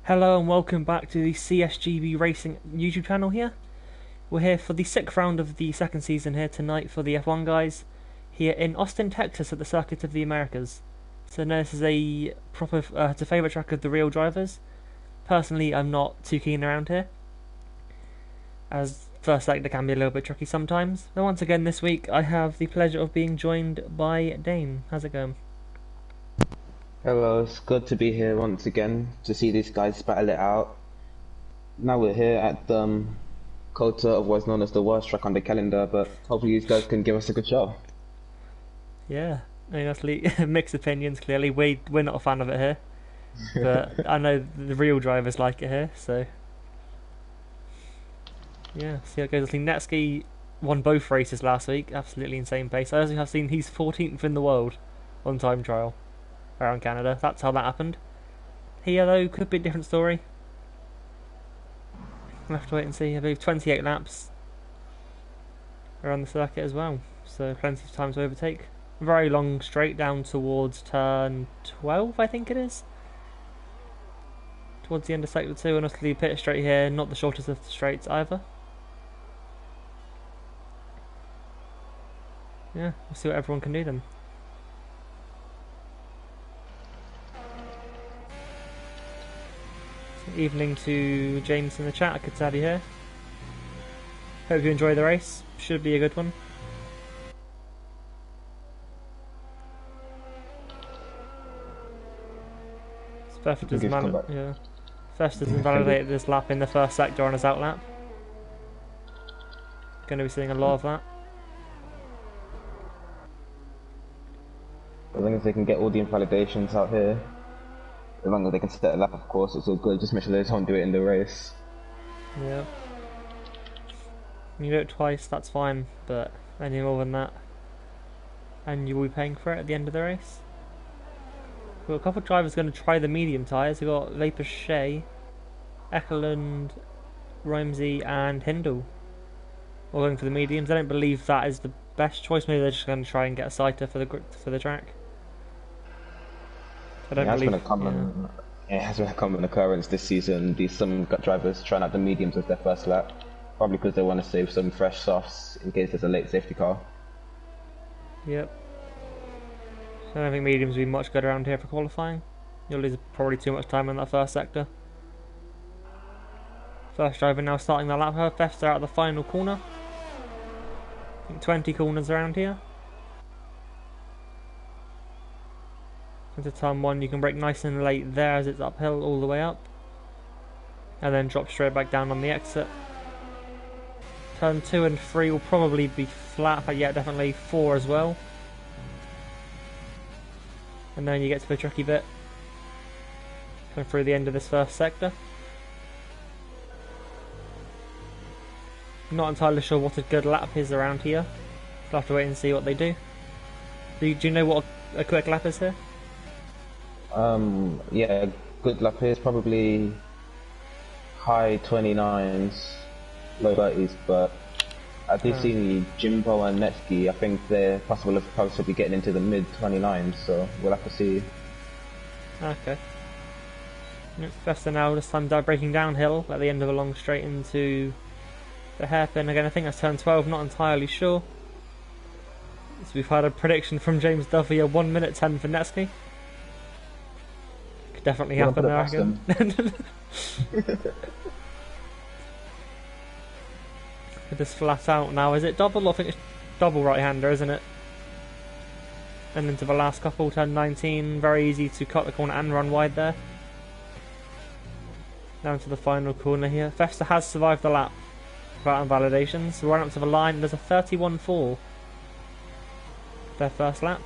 Hello and welcome back to the Csgb Racing YouTube channel here. We're here for the 6th round of the second season here tonight for the F1 guys, here in Austin, Texas at the Circuit of the Americas. So now this is a proper, it's a favourite track of the real drivers. Personally, I'm not too keen around here, as first sector can be a little bit tricky sometimes. But once again this week I have the pleasure of being joined by Dane. How's it going? Hello, it's good to be here once again to see these guys battle it out. Now we're here at COTA, otherwise known as the worst track on the calendar, but hopefully these guys can give us a good show. Yeah, I mean, honestly, mixed opinions clearly. We're not a fan of it here, but I know the real drivers like it here, so yeah, see how it goes. I think Netsky won both races last week, absolutely insane pace. I also have seen he's 14th in the world on time trial around Canada. That's how that happened. Here though, could be a different story. We'll have to wait and see. I believe 28 laps around the circuit as well, so plenty of time to overtake. Very long straight down towards turn 12, I think it is. Towards the end of sector 2, and honestly pit straight here, not the shortest of the straights either. Yeah, we'll see what everyone can do then. Evening to James in the chat, good to have you here. Hope you enjoy the race, should be a good one. Festus invalidated this lap in the first sector on his out lap. Going to be seeing a lot of that. As long as they can get all the invalidations out here, as long as they can set a lap, of course, it's all good. Just make sure they don't do it in the race. Yeah. You do it twice, that's fine, but any more than that, and you will be paying for it at the end of the race. We've got a couple of drivers going to try the medium tyres. We've got Shea, Ekelund, Romsey and Hindle all going for the mediums. I don't believe that is the best choice. Maybe they're just going to try and get a sighter for the track. It has been a common occurrence this season. Some drivers trying out the mediums as their first lap, probably because they want to save some fresh softs in case there's a late safety car. Yep. I don't think mediums will be much good around here for qualifying. You'll lose probably too much time in that first sector. First driver now starting the lap. Her Fef's out of the final corner. I think 20 corners around here. Into turn 1 you can brake nice and late there as it's uphill all the way up. And then drop straight back down on the exit. Turn 2 and 3 will probably be flat, but yeah, definitely 4 as well. And then you get to the tricky bit. Going through the end of this first sector. Not entirely sure what a good lap is around here. We'll have to wait and see what they do. Do you know what a quick lap is here? Yeah, good lap here is probably high 29s, low 30s, but I do see Jimbo and Netsky. I think they're possibly getting into the mid 29s, so we'll have to see. Okay. Fester now this time braking downhill at the end of a long straight into the hairpin. Again, I think that's turn 12, not entirely sure. So we've had a prediction from James Duffy, a 1 minute 10 for Netsky. Could definitely happen there again. Just flat out now. Is it double? I think it's double right-hander, isn't it? And into the last couple, turn 19. Very easy to cut the corner and run wide there. Down to the final corner here. Fester has survived the lap without invalidations. Run up to the line. There's a 31.4. Their first lap.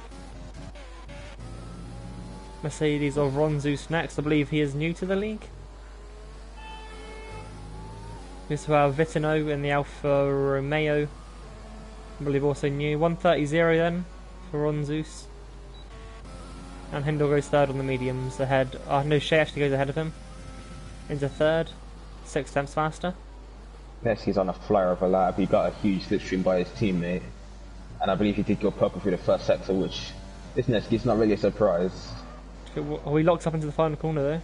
Mercedes or Ron Zeus next. I believe he is new to the league. We also have Vitino in the Alfa Romeo. I believe also new. 130.0 then for Ron Zeus. And Hindle goes third on the mediums ahead. Oh no, Shea actually goes ahead of him. Into third. 6 tenths faster. Yes, he's on a flyer of a lap. He got a huge slipstream by his teammate. And I believe he did go purple through the first sector, which this Netsky's not really a surprise. Are we locked up into the final corner though?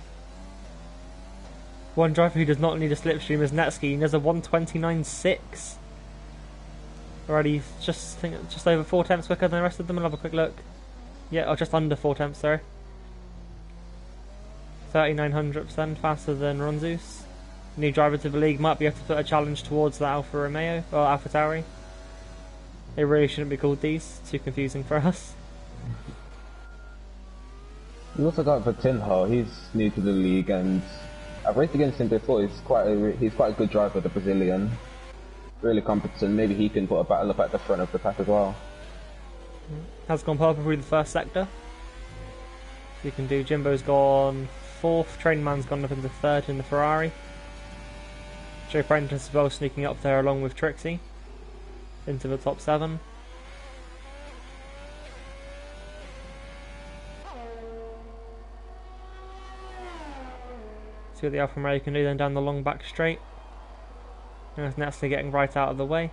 One driver who does not need a slipstream is Netsky. He does a 1:29.6. Already, just over 4 tenths quicker than the rest of them. I'll have a quick look. Yeah, or just under 4 tenths, sorry. 3,900% faster than Ronzus. New driver to the league, might be able to put a challenge towards the Alfa Romeo or Alfa Tauri. They really shouldn't be called these. Too confusing for us. We also got Vitinho. He's new to the league, and I've raced against him before. He's quite a good driver, the Brazilian. Really competent. Maybe he can put a battle up at the front of the pack as well. Has gone purple through the first sector. So you can do. Jimbo's gone 4th. Trainman's gone up into 3rd in the Ferrari. Joe Prentice as well sneaking up there along with Trixie into the top 7. See what the Alfa Romeo can do then down the long back straight. And that's Nestle getting right out of the way.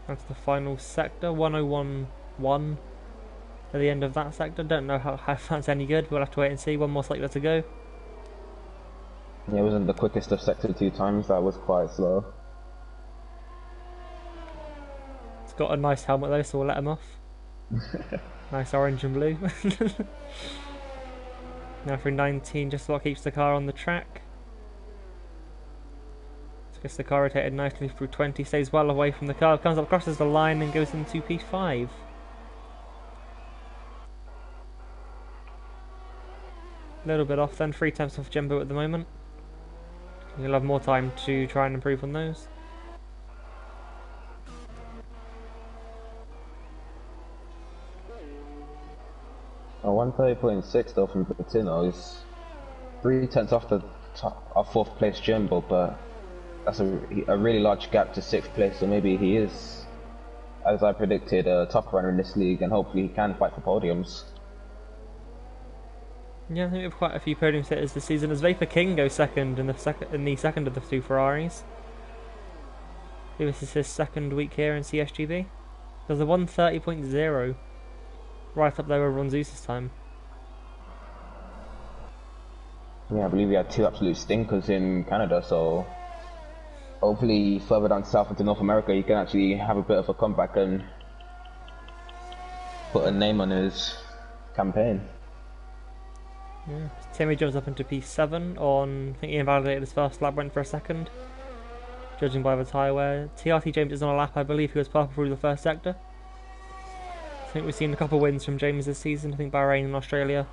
That's the final sector, 101.1 at the end of that sector. Don't know how that's any good, we'll have to wait and see. One more sector to go. Yeah, it wasn't the quickest of sector 2 times, that was quite slow. It's got a nice helmet though, so we'll let him off. Nice orange and blue. Now through 19, just what keeps the car on the track. Gets the car rotated nicely through 20, stays well away from the car, comes up, crosses the line and goes into P5. A little bit off then, 3 tenths off Jimbo at the moment. He'll have more time to try and improve on those. Oh, 130.6 though from Patino is 3 tenths off the top of 4th place Jimbo, but that's a really large gap to 6th place, so maybe he is, as I predicted, a top runner in this league, and hopefully he can fight for podiums. Yeah, I think we have quite a few podium sitters this season, as Vapor King goes second in the second of the 2 Ferraris. I think this is his 2nd week here in CSGB. Does a 130.0, right up there with Ronzus's time. Yeah, I believe we had 2 absolute stinkers in Canada, so hopefully further down south into North America he can actually have a bit of a comeback and put a name on his campaign. Yeah. Timmy jumps up into P7 on, I think he invalidated his first lap, went for a 2nd. Judging by the tyre wear. TRT James is on a lap, I believe he was purple through the first sector. I think we've seen a couple of wins from James this season, I think Bahrain and Australia.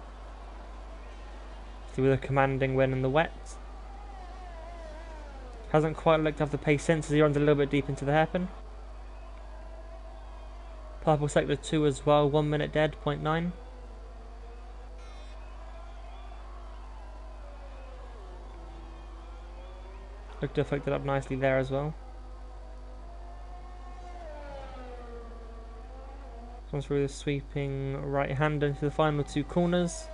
With a commanding win in the wet. Hasn't quite looked up the pace since, as he runs a little bit deep into the hairpin. Purple sector 2 as well, 1 minute dead, 0.9. Looked to have hooked it up nicely there as well. Comes through the sweeping right hand into the final 2 corners.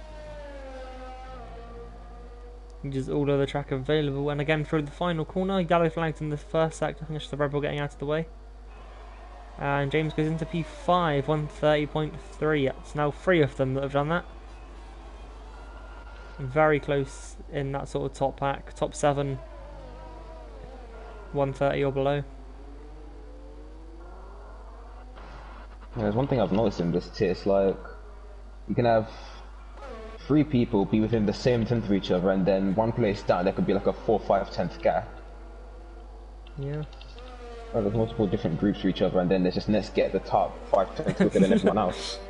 Uses all of the track available, and again through the final corner, yellow flags in the first sector. I think it's the Red Bull getting out of the way. And James goes into P5, 130.3. It's now 3 of them that have done that. Very close in that sort of top pack, top 7, 130 or below. Yeah, there's one thing I've noticed in this tier, it's like you can have 3 people be within the same tenth of each other, and then 1 place down there could be like a 4-5 tenth gap. Yeah. Well, there's multiple different groups for each other, and then there's just let's get the top 5 tenths quicker than everyone else.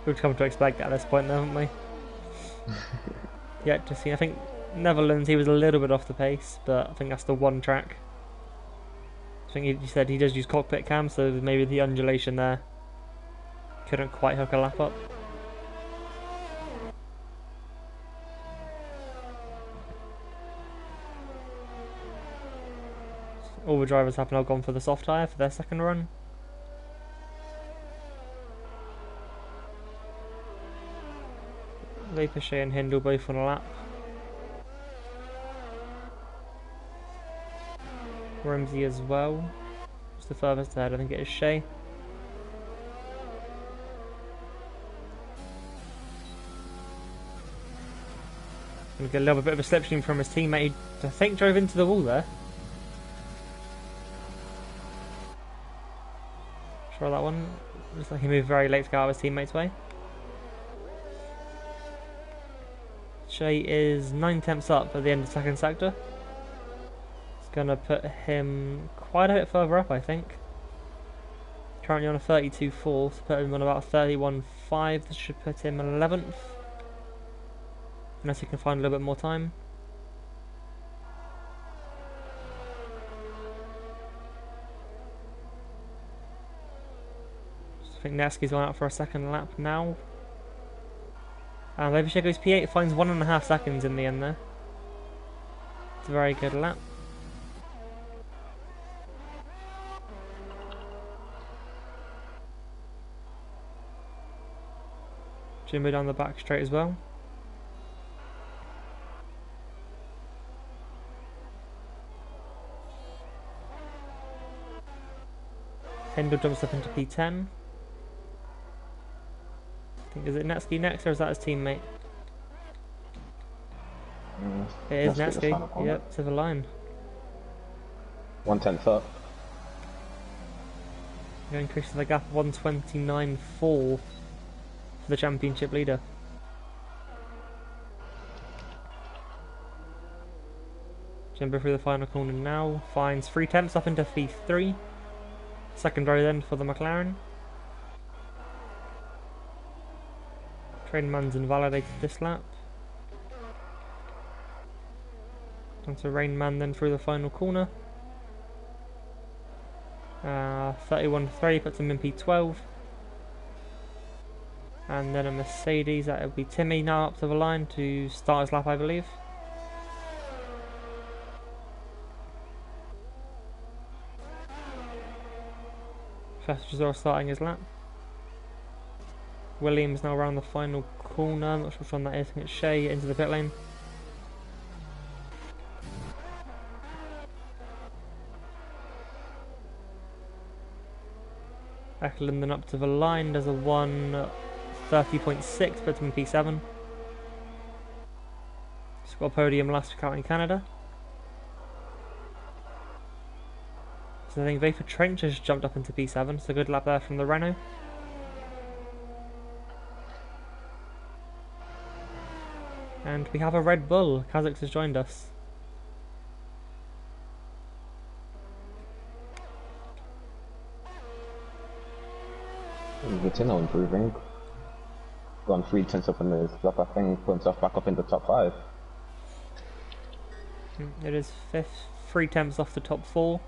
We've come to expect at this point, haven't we? Yeah, to see. I think Netherlands, he was a little bit off the pace, but I think that's the one track. I think he said he does use cockpit cam, so maybe the undulation there couldn't quite hook a lap up. All the drivers have now gone for the soft tyre for their 2nd run. Leipzig and Hindle both on a lap. Ramsey as well. It's the furthest ahead, I think it is Shea. Gonna get a little bit of a slipstream from his teammate, who I think drove into the wall there. Try that one. Looks like he moved very late to get out of his teammate's way. Shay is 9 tenths up at the end of the second sector. It's gonna put him quite a bit further up, I think. Currently on a 32.4, so put him on about 31.5. This should put him 11th. Unless he can find a little bit more time. I think Nevsky's gone out for a second lap now. And Levisha goes P8, finds 1.5 seconds in the end there. It's a very good lap. Jimbo down the back straight as well. Kendall jumps up into P10. I think, is it Netsky next or is that his teammate? It is Netsky, yep, to the line. 1/10 up. Going to increase the gap 129.4 for the championship leader. Jumbo through the final corner now, finds 3 tenths up into P3. Second row then for the McLaren. Trainman's invalidated this lap. Onto Rainman then through the final corner. 31.3 puts him in P12. And then a Mercedes, that will be Timmy now up to the line to start his lap, I believe. Fasters starting his lap. Williams now around the final corner. I'm not sure which one that is. I think it's Shea into the pit lane. Eklund then up to the line. There's a 1:30.6, puts him in P7. He's got a podium last out in Canada. So I think Vapor Trench has jumped up into P7, so good lap there from the Renault. And we have a Red Bull. Kazakhs has joined us. Vitino improving. Gone 3 tenths up in this lap, I think, put himself back up in the top 5. It is 5th, 3 tenths off the top 4.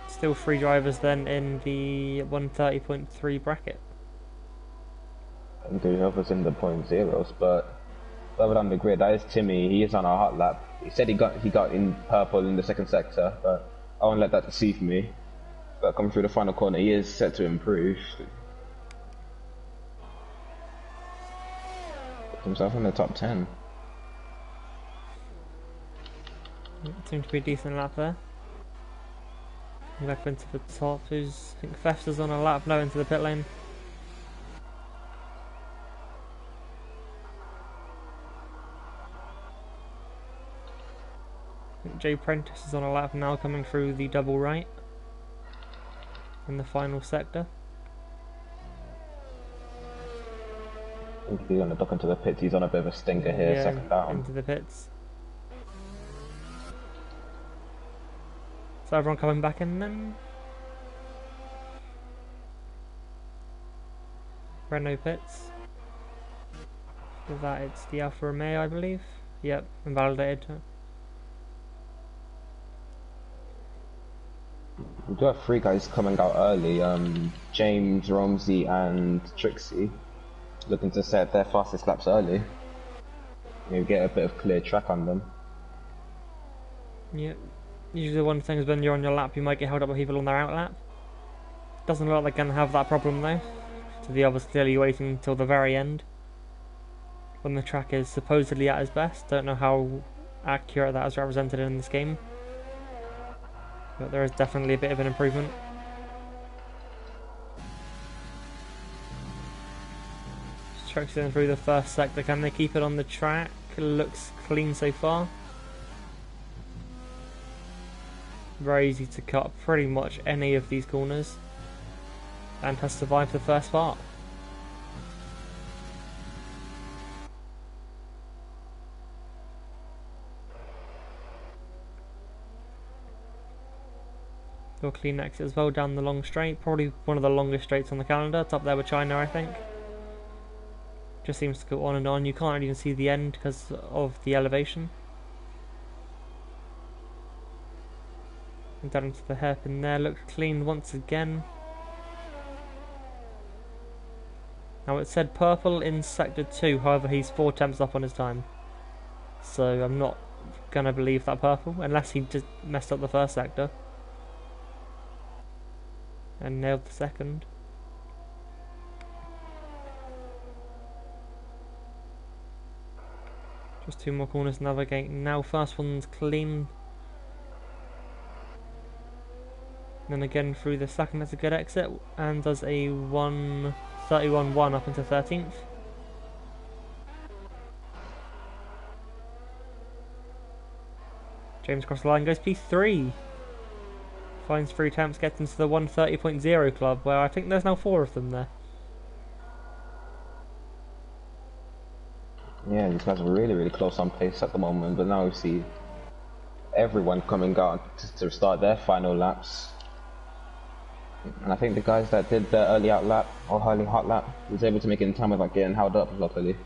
Still 3 drivers then in the 130.3 bracket. And the others in the point zeros, but further down the grid, that is Timmy. He is on a hot lap. He said he got in purple in the second sector, but I won't let that deceive me. But coming through the final corner, he is set to improve. Put himself in the top 10. Seemed to be a decent lap there. Back into the top. I think Festa's on a lap now into the pit lane. I think Jay Prentice is on a lap now, coming through the double right in the final sector. I think he's going to duck into the pits. He's on a bit of a stinker here, Yeah, second down. into the pits. So everyone coming back in then? Renault pits. For that it's the Alfa Romeo, I believe. Yep, invalidated. We do have 3 guys coming out early. James, Romsey and Trixie. Looking to set their fastest laps early. You get a bit of clear track on them. Yep. Usually one thing is when you're on your lap you might get held up by people on their out lap. Doesn't look like they're going to have that problem though. So the others clearly waiting until the very end. When the track is supposedly at its best. Don't know how accurate that is represented in this game. But there is definitely a bit of an improvement. Truck's going through the first sector. Can they keep it on the track? Looks clean so far. Very easy to cut pretty much any of these corners. And has survived the first part. Got a clean exit as well down the long straight. Probably one of the longest straights on the calendar. It's up there with China, I think. Just seems to go on and on. You can't even see the end because of the elevation. And down into the hairpin there. Looks clean once again. Now it said purple in sector 2. However, he's 4 temps up on his time. So I'm not going to believe that purple. Unless he just messed up the first sector. And nailed the second. Just 2 more corners to navigate. Now first one's clean. Then again through the second, that's a good exit. And does a 1:31.1 up into 13th. James across the line, goes P3. Finds 3 attempts, gets into the 1:30.0 club, where I think there's now 4 of them there. Yeah, these guys are really close on pace at the moment, but now we see everyone coming out to start their final laps. And I think the guys that did the early out lap, or early hot lap, was able to make it in time without getting held up, luckily.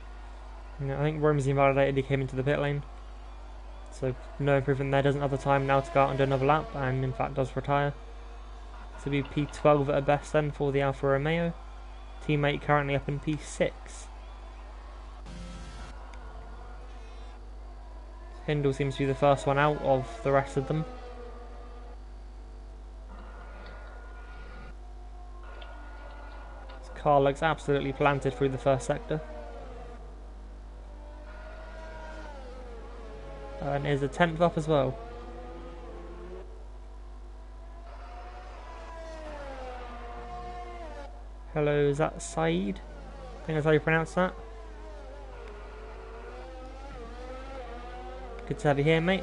Yeah, I think Romsey invalidated, he came into the pit lane. So no improvement there, doesn't have the time now to go out and do another lap, and in fact does retire. So be P12 at best then for the Alfa Romeo. Teammate currently up in P6. Hindle seems to be the first one out of the rest of them. This car looks absolutely planted through the first sector. And is a 10th up as well. Hello, is that Saeed? I think that's how you pronounce that. Good to have you here, mate.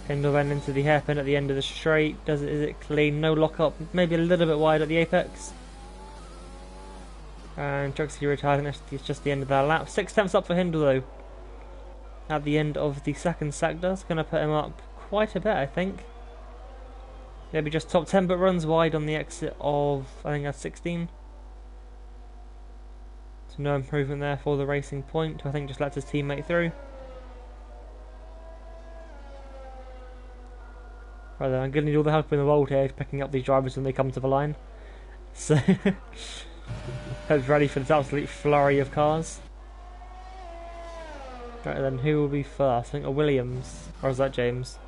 Hindle then into the hairpin at the end of the straight. Is it clean? No lock up. Maybe a little bit wide at the apex. And Juxie retired, and it's just the end of that lap. 6 tenths up for Hindle though. At the end of the second sector. It's going to put him up quite a bit, I think. Maybe just top 10, but runs wide on the exit of, I think that's 16. So no improvement there for the Racing Point, who I think just lets his teammate through. Right then, I'm going to need all the help in the world here picking up these drivers when they come to the line. So, hope's ready for this absolute flurry of cars. Right then, who will be first? I think a Williams, or is that James?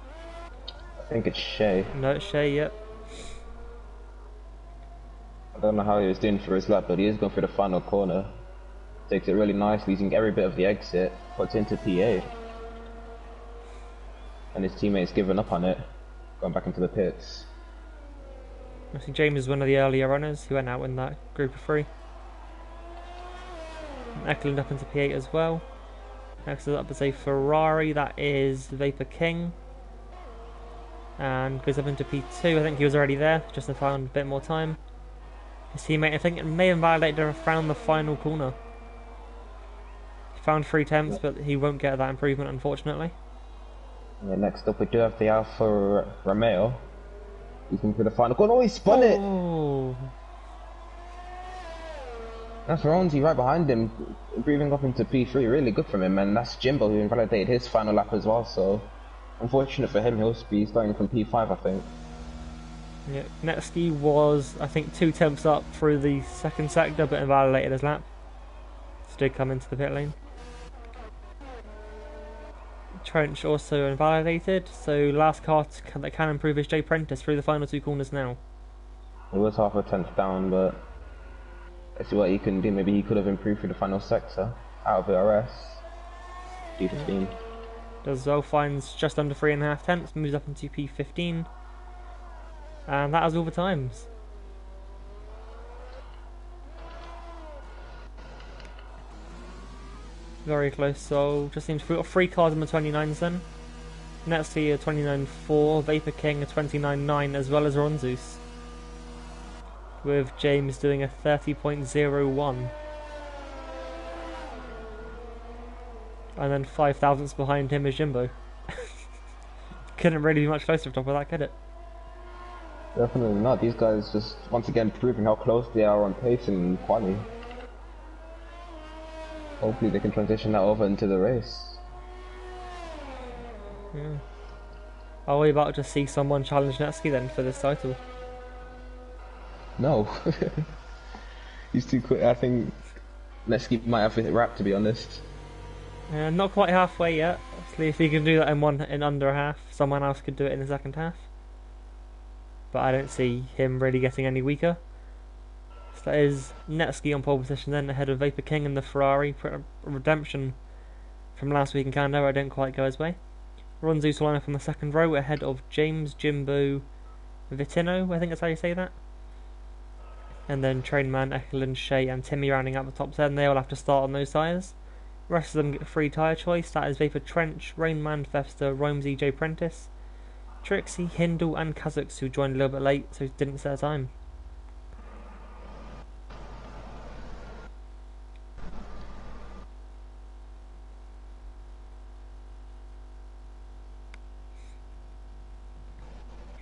I think it's Shea. No, it's Shea, yep. I don't know how he was doing for his lap, but he is going for the final corner. Takes it really nicely, using every bit of the exit, puts into P8. And his teammate's given up on it, going back into the pits. I think James is one of the earlier runners who went out in that group of 3. And Eklund up into P8 as well. Next is up as a Ferrari, that is Vapor King. And goes up into P2, I think he was already there, just found a bit more time. His teammate, I think, may have validated around the final corner. He found 3 temps, but he won't get that improvement, unfortunately. Yeah, next up we do have the Alfa Romeo. He's going for the final corner. Oh, he spun it! That's Ronzi right behind him, breathing up into P3. Really good from him, and that's Jimbo who invalidated his final lap as well, so unfortunate for him, he'll be starting from P5, I think. Yeah, Netsky was, I think, 2 temps up through the second sector, but invalidated his lap. So did come into the pit lane. Trench also invalidated, so last car that can improve is Jay Prentice through the final 2 corners now. He was half a tenth down, but let's see what he can do. Maybe he could have improved through the final sector out of the RS. D15. Does well, finds just under 3.5 tenths, moves up into P15. And that is all the times. Very close, so just seems we've got 3 cars in the 29s then. Netsky a 29.4, Vapor King a 29.9, as well as Ronzeus, with James doing a 30.01. And then 5 thousandths behind him is Jimbo. Couldn't really be much closer to top of that, could it? Definitely not. These guys just once again proving how close they are on pace and quality. Hopefully they can transition that over into the race. Yeah. Are we about to see someone challenge Netsky then for this title? No. He's too quick. I think Netsky might have it wrapped, to be honest. Not quite halfway yet. Obviously, if he can do that in under a half, someone else could do it in the second half. But I don't see him really getting any weaker. So that is Netsky on pole position then, ahead of Vapor King and the Ferrari. Redemption from last week in Canada, I didn't quite go his way. Ronzeus will line up on the second row, ahead of James, Jimbo, Vitino, I think that's how you say that. And then Trainman, Ekelund, Shea and Timmy rounding out the top 10. They all have to start on those tyres. The rest of them get a free tyre choice. That is Vapor Trench, Rainman, Fefster, Romsey, J Prentice, Trixie, Hindle and Kazuks, who joined a little bit late so didn't set a time.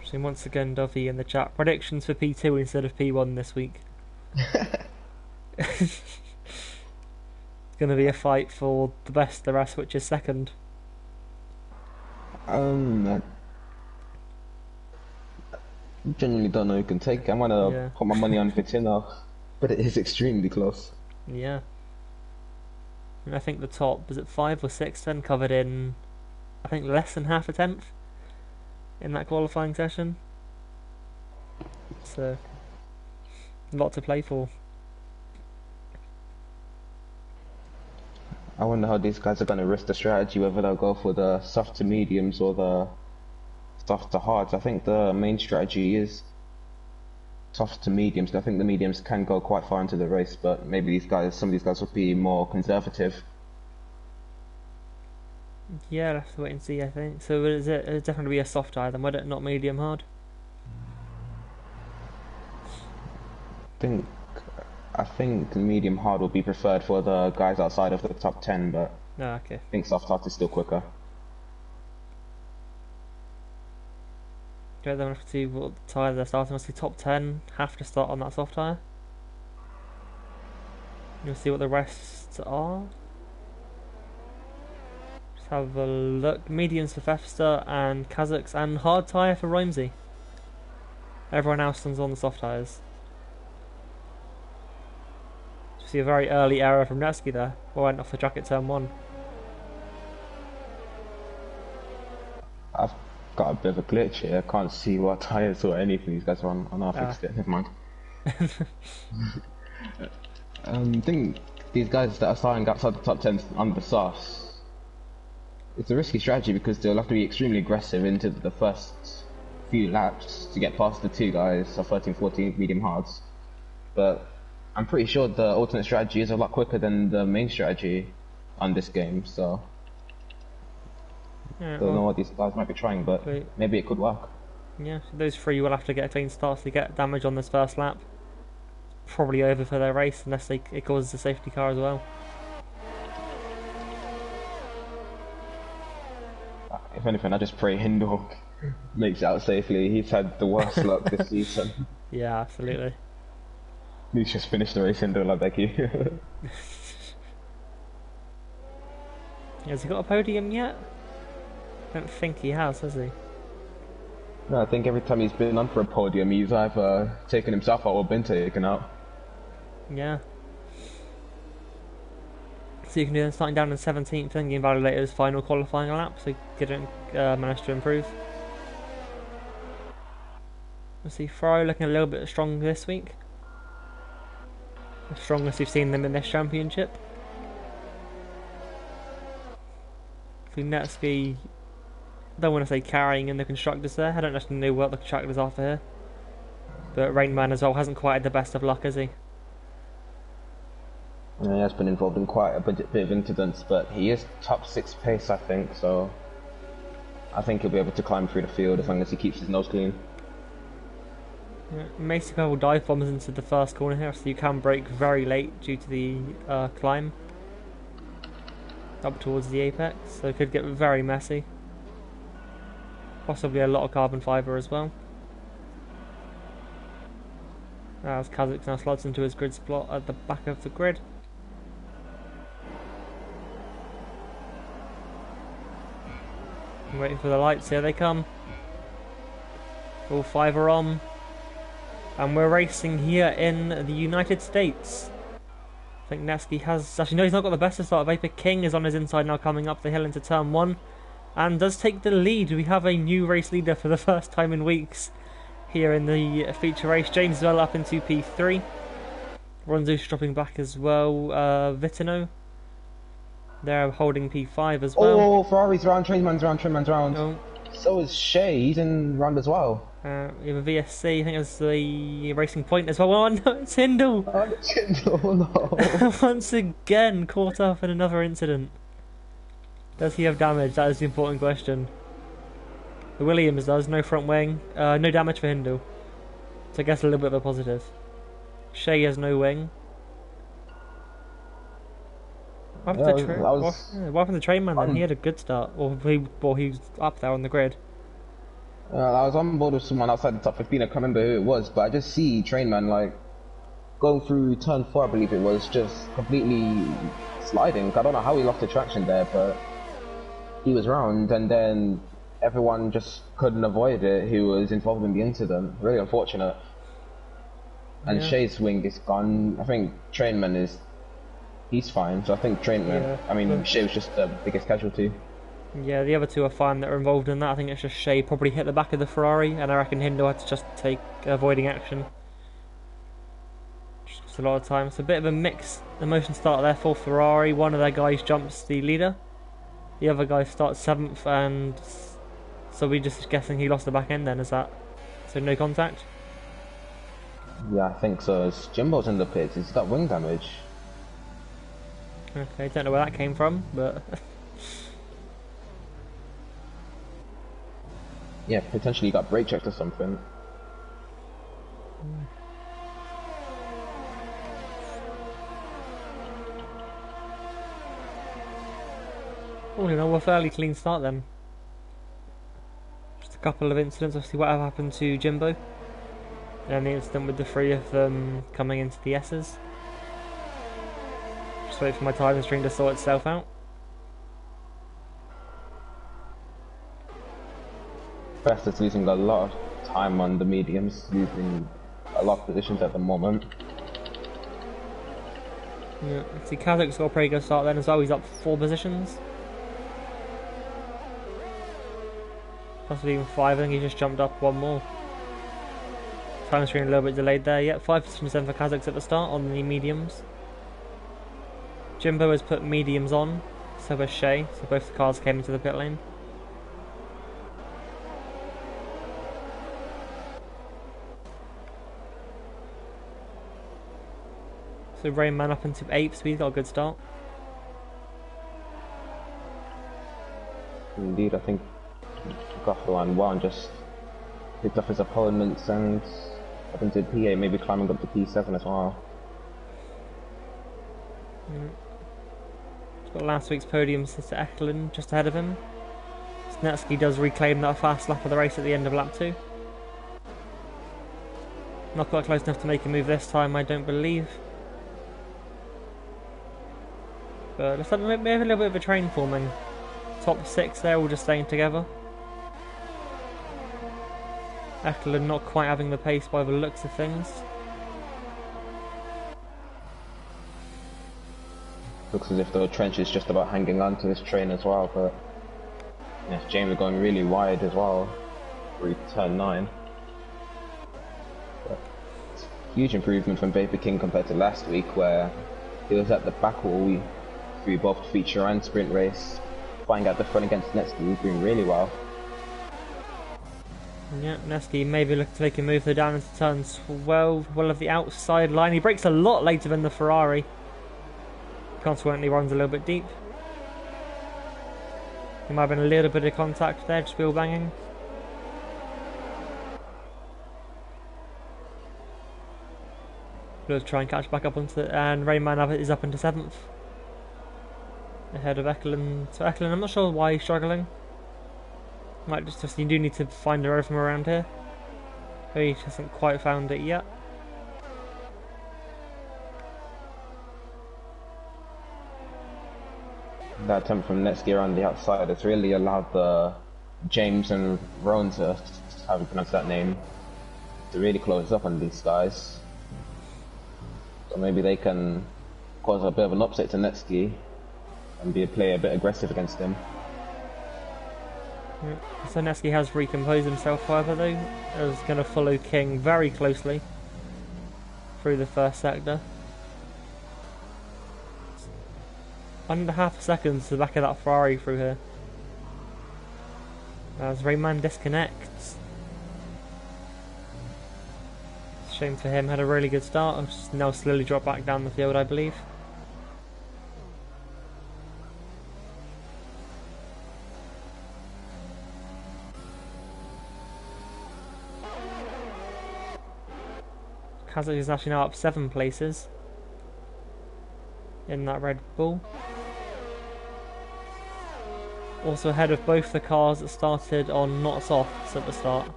So once again, Duffy in the chat, predictions for P2 instead of P1 this week. It's going to be a fight for the best of the rest, which is second. I genuinely don't know who can take it. I'm gonna put my money on Vitino, but it is extremely close. Yeah. And I think the top, was it 5 or 6 then, covered in, I think, less than half a tenth in that qualifying session. So, a lot to play for. I wonder how these guys are going to risk the strategy, whether they'll go for the soft to mediums or the soft to hards. I think the main strategy is soft to mediums. I think the mediums can go quite far into the race, but maybe some of these guys will be more conservative. Yeah, I'll have to wait and see, I think. So it'll definitely be a soft tyre then, would it? Not medium hard? I think medium hard will be preferred for the guys outside of the top 10, but okay. I think soft hard is still quicker. Okay, then we'll have to see what tyre they're starting. Must be top 10, have to start on that soft tyre. You'll see what the rest are. Just have a look. Mediums for Fefster and Kazuks, and hard tyre for Romsey. Everyone else is on the soft tyres. See a very early error from Netsky there. Went off the track at turn 1. I've got a bit of a glitch here. I can't see what tyres or anything these guys are on. I fixed it. Never mind. I think these guys that are starting outside the top 10 under the softs, it's a risky strategy because they'll have to be extremely aggressive into the first few laps to get past the two guys, 13, 14 medium hards. But I'm pretty sure the alternate strategy is a lot quicker than the main strategy on this game, so don't know what these guys might be trying, but maybe it could work. Yeah, so those three will have to get a clean start to get damage on this first lap. Probably over for their race unless it causes a safety car as well. If anything, I just pray Hindle makes it out safely. He's had the worst luck this season. Yeah, absolutely. He's just finished the race, Hindle, I beg you. Has he got a podium yet? I don't think he has he? No, I think every time he's been on for a podium, he's either taken himself out or been taken out. Yeah. So you can do them starting down in 17th, then getting validated his final qualifying lap, so he didn't manage to improve. Let's see, Ferrari looking a little bit strong this week. The strongest we've seen them in this championship. Netsky, don't want to say carrying in the constructors there. I don't actually know what the constructors are for here. But Rainman as well hasn't quite had the best of luck, has he? Yeah, he has been involved in quite a bit of incidents, but he is top 6 pace, I think, so I think he'll be able to climb through the field as long as he keeps his nose clean. Yeah, Macy will dive bombs into the first corner here, so you can brake very late due to the climb up towards the apex, so it could get very messy. Possibly a lot of carbon fibre as well. As Kazakh now slots into his grid spot at the back of the grid. I'm waiting for the lights, here they come. All 5 are on. And we're racing here in the United States. I think Nevsky has... Actually, no, he's not got the best of start. Vapor King is on his inside now, coming up the hill into turn 1. And does take the lead. We have a new race leader for the first time in weeks here in the feature race. James Bell up into P3. Ronzo's dropping back as well. Vitino. They're holding P5 as well. Oh, Ferrari's round, Trainman's round. Oh. So is Shea, he's in round as well. We have a VSC, I think it's the Racing Point as well. Oh no, it's Hindle! Oh, it's Hindle, no. Once again, caught up in another incident. Does he have damage? That is the important question. The Williams does, no front wing, no damage for Hindle. So I guess a little bit of a positive. Shea has no wing. What happened to the Trainman then? He had a good start, or he was up there on the grid. I was on board with someone outside the top 15, I can't remember who it was, but I just see Trainman like going through turn 4, I believe it was, just completely sliding. I don't know how he lost the traction there, but he was round, and then everyone just couldn't avoid it who was involved in the incident. Really unfortunate. And Yeah. Shea's wing is gone. I think Trainman he's fine, so I think Trainman, Shea was just the biggest casualty. Yeah, the other two are fine that are involved in that. I think it's just Shea probably hit the back of the Ferrari, and I reckon Hindle had to just take avoiding action. Just a lot of time. It's a bit of a mixed emotion start there for Ferrari. One of their guys jumps the leader. The other guy starts 7th, and so we're just guessing he lost the back end then, is that? So no contact? Yeah, I think so. As Jimbo's in the pits, he's got wing damage. Okay, don't know where that came from, but... Yeah, potentially got brake checked or something. All in all, a fairly clean start then. Just a couple of incidents, obviously whatever happened to Jimbo. And the incident with the 3 of them coming into the S's. Just wait for my timing string to sort itself out. Fast is losing a lot of time on the mediums, losing a lot of positions at the moment. Yeah, see Kazakh's got a pretty good start then as well, he's up 4 positions. Possibly even 5, I think he just jumped up 1 more. Time screen a little bit delayed there, yeah, 5 positions then for Kazakhs at the start on the mediums. Jimbo has put mediums on, so has Shea, so both the cars came into the pit lane. So Rainman up into 8th, so he's got a good start. Indeed, I think Goffel and just picked off his opponents and up into PA, maybe climbing up to P7 as well. He's got last week's podium to Eklund just ahead of him. Snetsky does reclaim that fast lap of the race at the end of lap 2. Not quite close enough to make a move this time, I don't believe. But let's have maybe a little bit of a train forming. Top 6 there, all just staying together. Eklund not quite having the pace by the looks of things. Looks as if the trench is just about hanging on to this train as well, but yes, James are going really wide as well for turn 9. But huge improvement from Vapor King compared to last week, where he was at the back all through both feature and sprint race. flying out the front against Netsky. He's doing really well. Yeah, Neski maybe looking to make a move there down into turn 12, well of the outside line. He breaks a lot later than the Ferrari. Consequently runs a little bit deep. There might have been a little bit of contact there, just wheel banging. We'll try and catch back up onto it, and Rayman is up into 7th. Ahead of Eklund. So Eklund, I'm not sure why he's struggling. Might just you do need to find a road from around here. He hasn't quite found it yet. That attempt from Netsky around the outside has really allowed the James and Rowan to, how do you pronounce that name, to really close up on these guys. So maybe they can cause a bit of an upset to Netsky and play a bit aggressive against him. Yeah. So Netsky has recomposed himself, however, though. Is going to follow King very closely through the first sector. Under half a second to the back of that Ferrari through here. As Rayman disconnects. Shame for him, had a really good start. Now slowly dropped back down the field, I believe. Kazakh is actually now up 7 places in that Red Bull. Also ahead of both the cars that started on not softs at the start.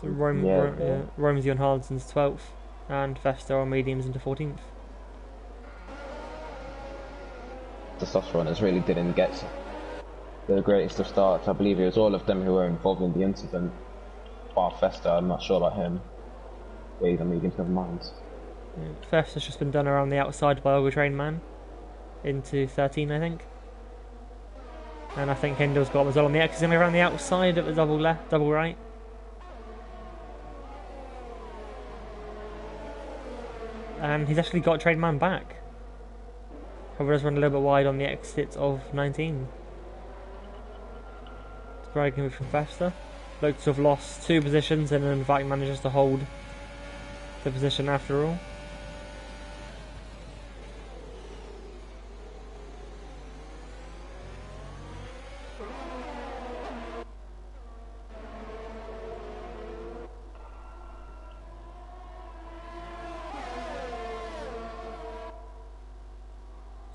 So Rome's on Hardson's 12th and Vesta on mediums into 14th. The soft runners really didn't get the greatest of starts. I believe it was all of them who were involved in the incident. Bar Festa, I'm not sure about him. But he's on mediums, never mind. Festa's just been done around the outside by Olga Train Man into 13, I think. And I think Hindle's got him as well on the X. He's going to be around the outside at the double left, double right. And he's actually got Train Man back. However, does run a little bit wide on the exit of 19. It's very good move from Festa. Looks to have lost 2 positions and in fact manages to hold the position after all.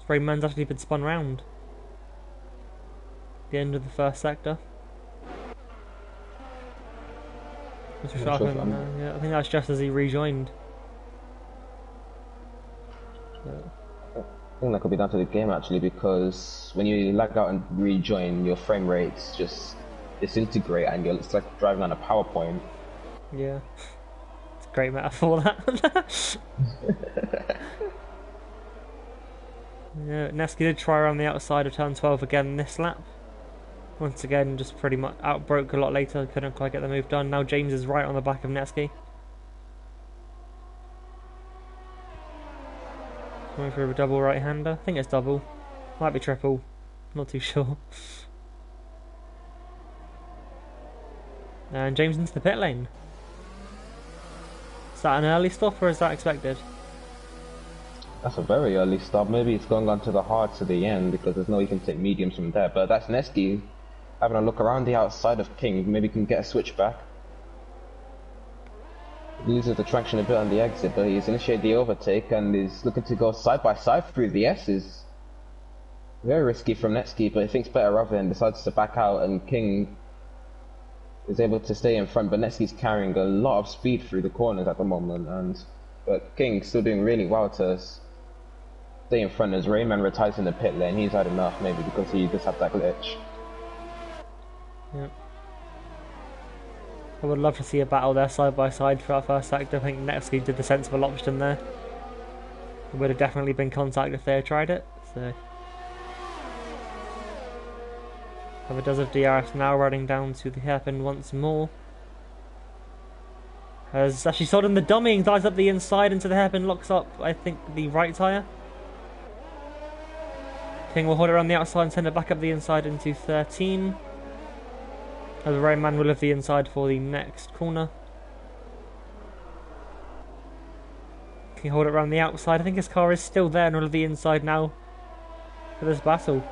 Rayman's actually been spun round. The end of the first sector. Mr. Sharpen, yeah, I think that's just as he rejoined. I think that could be down to the game actually, because when you lag out and rejoin, your frame rates just disintegrate and it's like driving on a PowerPoint. Yeah, it's a great metaphor that. Yeah, Neski did try around the outside of turn 12 again this lap. Once again, just pretty much outbroke a lot later, couldn't quite get the move done. Now James is right on the back of Neski. Going for a double right-hander. I think it's double. Might be triple. Not too sure. And James into the pit lane. Is that an early stop or is that expected? That's a very early stop. Maybe it's going on to the hard to the end because there's no way you can take mediums from there. But that's Neski having a look around the outside of King. Maybe he can get a switch back. He loses the traction a bit on the exit, but he's initiated the overtake and is looking to go side by side through the S's. Very risky from Neski, but he thinks better of it and decides to back out, and King is able to stay in front, but Neski's carrying a lot of speed through the corners at the moment, but King's still doing really well to stay in front as Rayman retires in the pit lane. He's had enough, maybe because he just had that glitch. Yeah. I would love to see a battle there side by side for our first sector. I think Neski did the sensible option there. It would have definitely been contact if they had tried it. So, however, does have DRS now running down to the hairpin once more. Has actually sold him the dummy and dives up the inside into the hairpin, locks up, I think, the right tyre. King will hold it around the outside and send it back up the inside into 13. As the Rain Man will have the inside for the next corner. King hold it around the outside. I think his car is still there and will have the inside now for this battle.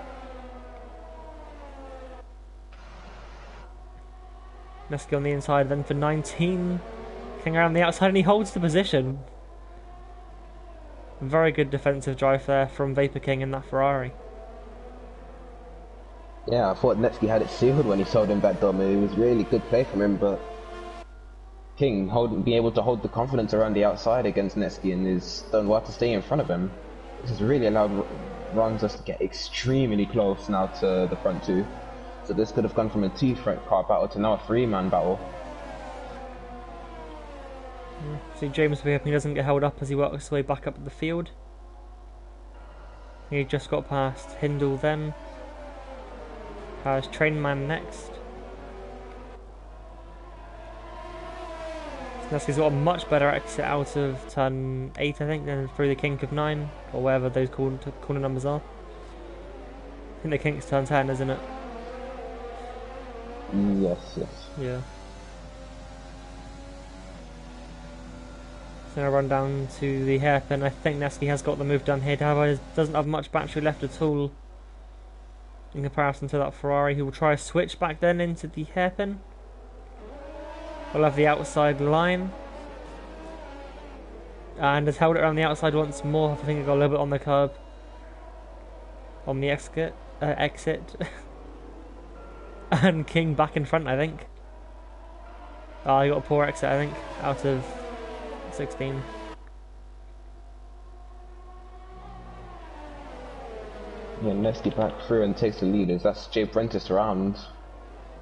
Nesky on the inside then for 19. King around the outside and he holds the position. Very good defensive drive there from Vapor King in that Ferrari. Yeah, I thought Netsky had it sealed when he sold him that dome. It was really good play from him, but King being able to hold the confidence around the outside against Netsky and his done well to stay in front of him. This has really allowed runs us to get extremely close now to the front two. So this could have gone from a two-front car battle to now a three-man battle. See James will be hoping he doesn't get held up as he works his way back up the field. He just got past Hindle then. Has Train Man next. Nesky's got a much better exit out of turn 8 I think than through the kink of 9 or wherever those corner numbers are. I think the kink's turn 10 isn't it? Yes. Yeah. So now run down to the hairpin. I think Nesky has got the move done here, however he doesn't have much battery left at all in comparison to that Ferrari. He will try a switch back then into the hairpin. We'll have the outside line. And has held it around the outside once more. I think it got a little bit on the curb. On the exit. And King back in front I think. Oh, he got a poor exit I think. Out of 16. Yeah, Nesky back through and takes the leaders. That's Jay Prentice around.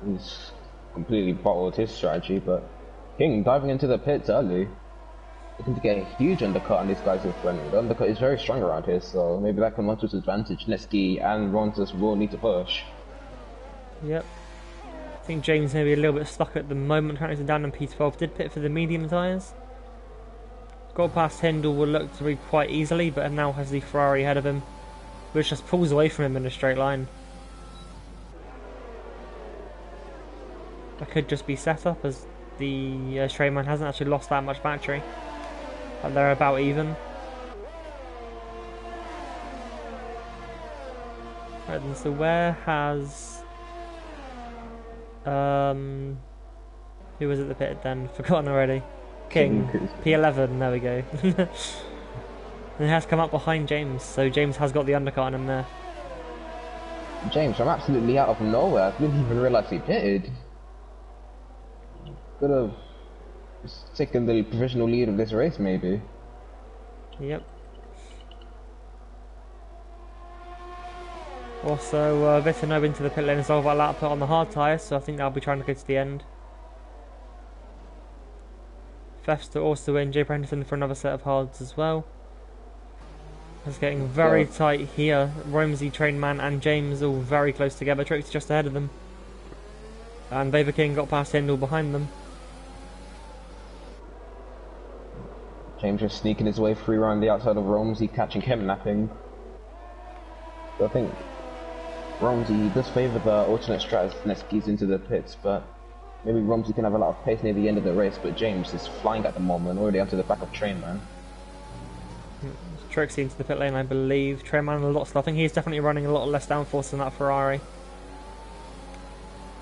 He's completely bottled his strategy, but King diving into the pits early. Looking to get a huge undercut on these guys in front. The undercut is very strong around here, so maybe that can run to his advantage. Nesky and Rontus will need to push. Yep. I think James may be a little bit stuck at the moment. Currently down in P12. Did pit for the medium tyres. Got past Hindle will look to be quite easily, but now has the Ferrari ahead of him, which just pulls away from him in a straight line. That could just be set up as the Train Man hasn't actually lost that much battery. And they're about even. Right then, so where has... who was at the pit then? Forgotten already. King. P11, there we go. And he has come up behind James, so James has got the undercut on him there. James from absolutely out of nowhere. I didn't even realise he pitted. Could have taken the provisional lead of this race, maybe. Yep. Also, Vitano into the pit lane as well about lap put on the hard tyres, so I think they'll be trying to go to the end. Festa also in, Jay Brenton for another set of hards as well. It's getting very tight here. Romsey, Train Man and James all very close together. Trixie just ahead of them. And Vapor King got past Hindle behind them. James just sneaking his way through around the outside of Romsey, catching him napping. So I think Romsey does favour the alternate strat as Nesky's into the pits, but maybe Romsey can have a lot of pace near the end of the race, but James is flying at the moment, already onto the back of Train Man. Trixie into the pit lane, I believe. Train Man a lot slower. I think he's definitely running a lot less downforce than that Ferrari.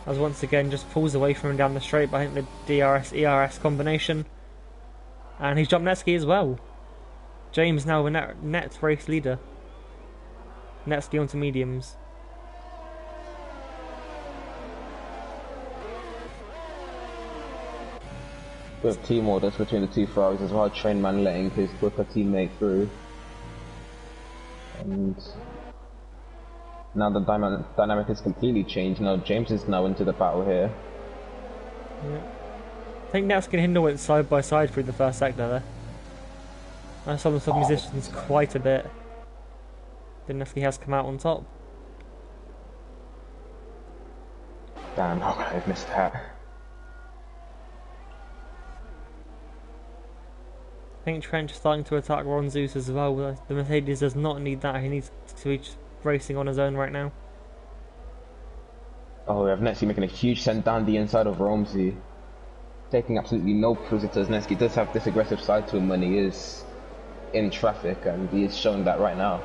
As once again just pulls away from him down the straight, but I think the DRS-ERS combination. And he's jumped Netsky as well. James now the net race leader. Netsky onto mediums. Bit of team orders between the two Ferraris as well. Train Man letting his quicker teammate through. And now the dynamic has completely changed. Now James is now into the battle here. Yeah. I think Netsky and Hindle went side by side through the first sector there. I saw them swap positions quite a bit. Then Netsky has come out on top. Damn, how could I have missed that? I think Trent is starting to attack Ron Zeus as well. The Mercedes does not need that. He needs to racing on his own right now. Oh, we have Nesky making a huge send down the inside of Romsey. Taking absolutely no prisoners. Nesky does have this aggressive side to him when he is in traffic, and he is showing that right now.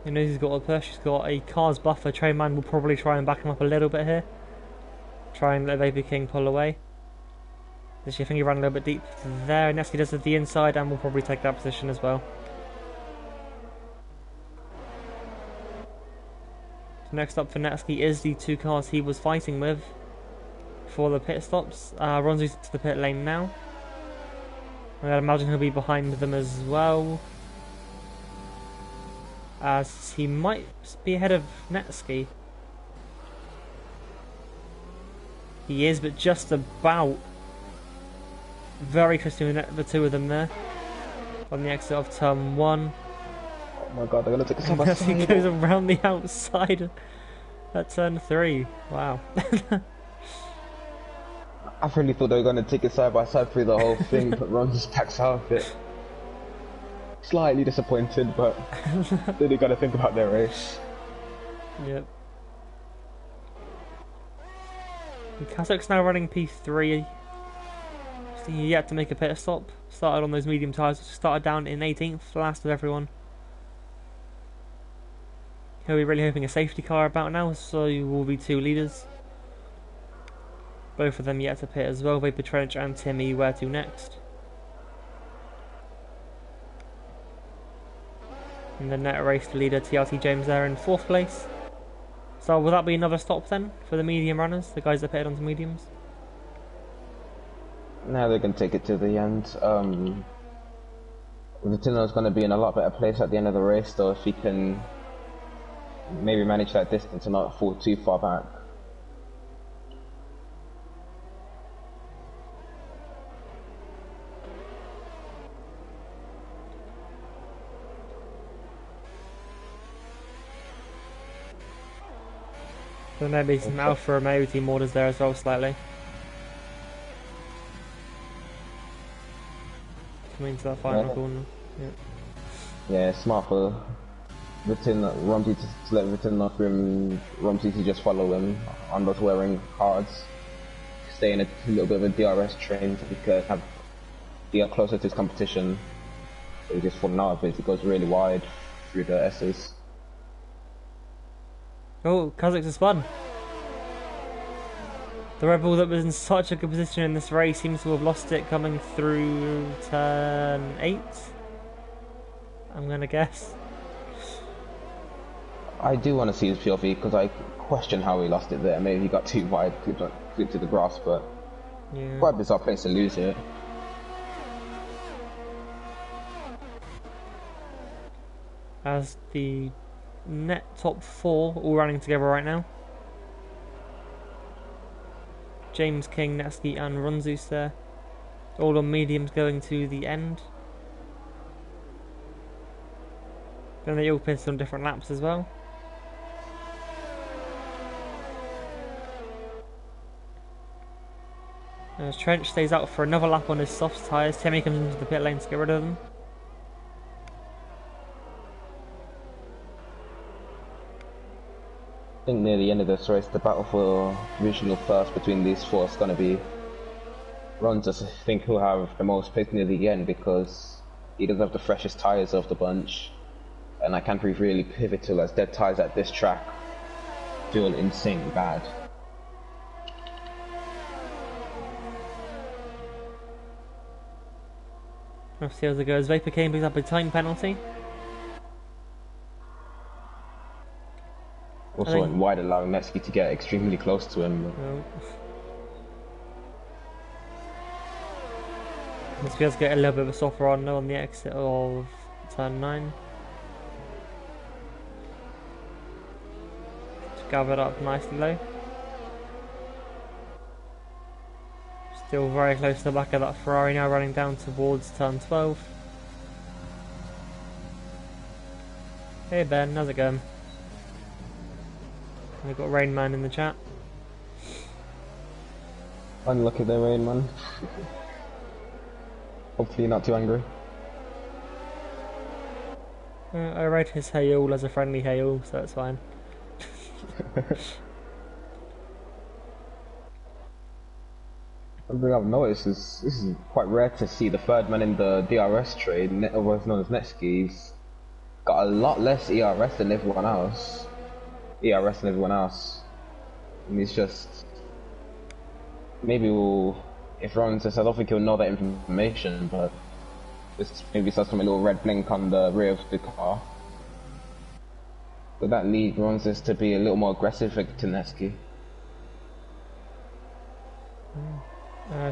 He knows he's got a push, he's got a car's buffer. Trainman will probably try and back him up a little bit here. Try and let Vapor King pull away. I think he ran a little bit deep there. Nesky does it the inside and will probably take that position as well. So next up for Nesky is the two cars he was fighting with for the pit stops. Ronzu's to the pit lane now. I'd imagine he'll be behind them as well, as he might be ahead of Nesky. He is, but just about. Very close to the two of them there. On the exit of turn 1. Oh my god, they're gonna take a side. He goes around the outside at turn 3. Wow. I really thought they were gonna take it side by side through the whole thing, but Ron just backs out of it. Slightly disappointed, but they gotta think about their race. Yep. Kazakh's now running P3. He yet to make a pit stop. Started on those medium tyres, started down in 18th, last of everyone. He'll be really hoping a safety car about now, so you will be 2 leaders. Both of them yet to pit as well. Vapor Trench and Timmy where to next. In the net race, the leader TRT James there in 4th place. So will that be another stop then for the medium runners, the guys that pitted onto mediums? Now they can take it to the end. Vitino's going to be in a lot better place at the end of the race, though, if he can maybe manage that distance and not fall too far back. So maybe some Alfa Romeo team orders there as well, slightly. Coming into that final corner. Yeah, smart for Romsey to let Vitin off him, Romsey to just follow him on those wearing cards. Stay in a little bit of a DRS train so he could have be closer to his competition. So he just falling out of it, he goes really wide through the S's. Oh, Kazakhs has spun. The Red Bull that was in such a good position in this race seems to have lost it coming through turn 8. I'm gonna guess. I do want to see his POV because I question how he lost it there. Maybe he got too wide, flipped to the grass, but yeah. Quite a bizarre place to lose it. As the net top 4 all running together right now. James King, Nesky and Runzus there. All on mediums going to the end. Then they all pitted on different laps as well. As Trench stays out for another lap on his soft tyres, Timmy comes into the pit lane to get rid of them. I think near the end of this race, the battle for regional first between these four is going to be Runzus. I think he'll have the most pace near the end because he does have the freshest tyres of the bunch, and I can't be really pivotal as dead tyres at this track feel insanely bad. Let's see how it goes. Vapor King picks up a time penalty. Also went wide, allowing Nesky to get extremely close to him. Oh. Nesky does get a little bit of a softer on the exit of turn 9. Just gathered up nicely low. Still very close to the back of that Ferrari, now running down towards turn 12. Hey Ben, how's it going? We've got Rain Man in the chat. Unlucky there, Rain Man. Hopefully you're not too angry. I read his hail as a friendly hail, so it's fine. One thing I've noticed is this is quite rare to see the third man in the DRS trade, otherwise known as Netsky's, got a lot less ERS than everyone else. And he's just maybe if Ron says, I don't think he'll know that information, but just maybe saw some little red blink on the rear of the car. But that lead runs us to be a little more aggressive for Netsky.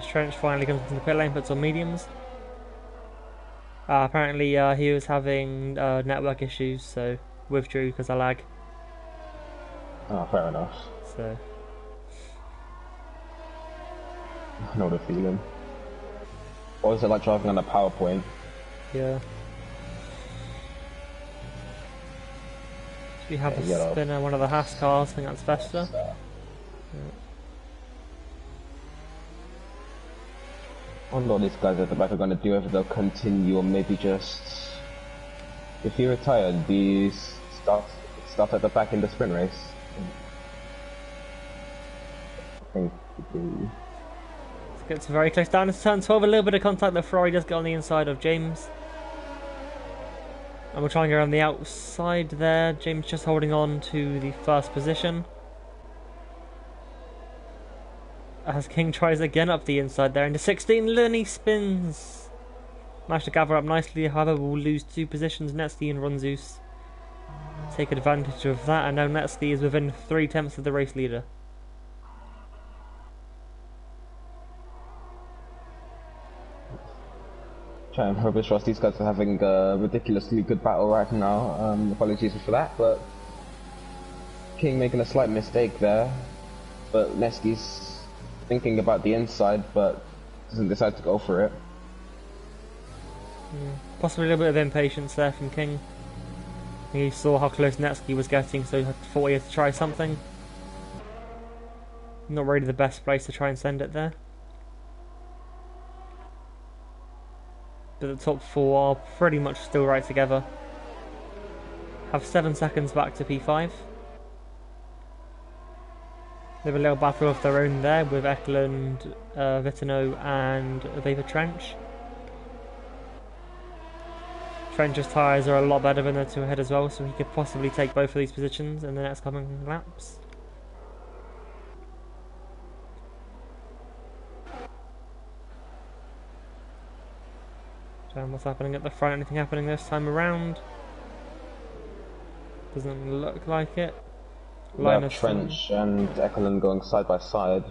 Trench finally comes into the pit lane, puts on mediums. Apparently he was having network issues, so withdrew because of lag. Oh, fair enough. So I know the feeling. What was it like driving on a PowerPoint? yeah. We have a spinner, one of the Haas cars, I think that's Vesta. Yeah. I wonder what these guys at the back are going to do, whether they'll continue or maybe just... If you retire, do you start at the back in the sprint race? I think you do. It gets very close down into turn 12, a little bit of contact. The Ferrari does get on the inside of James. And we're trying to go around the outside there. James just holding on to the first position. As King tries again up the inside there into 16, Lenny spins. Managed to gather up nicely, however we'll lose 2 positions. Netsky and Ronzus take advantage of that, and now Netsky is within 3/10 of the race leader. Try and hope trust these guys are having a ridiculously good battle right now. Apologies for that, but King making a slight mistake there. But Netsky's thinking about the inside, but doesn't decide to go for it. Possibly a little bit of impatience there from King. He saw how close Netsky was getting, so he thought he had to try something. Not really the best place to try and send it there. But the top 4 are pretty much still right together. Have 7 seconds back to P5. They have a little battle of their own there with Eklund, Vitino and Vapor Trench. Trench's tyres are a lot better than the 2 ahead as well, so he could possibly take both of these positions in the next coming laps. What's happening at the front? Anything happening this time around? Doesn't look like it. Trench and Ekelund going side by side.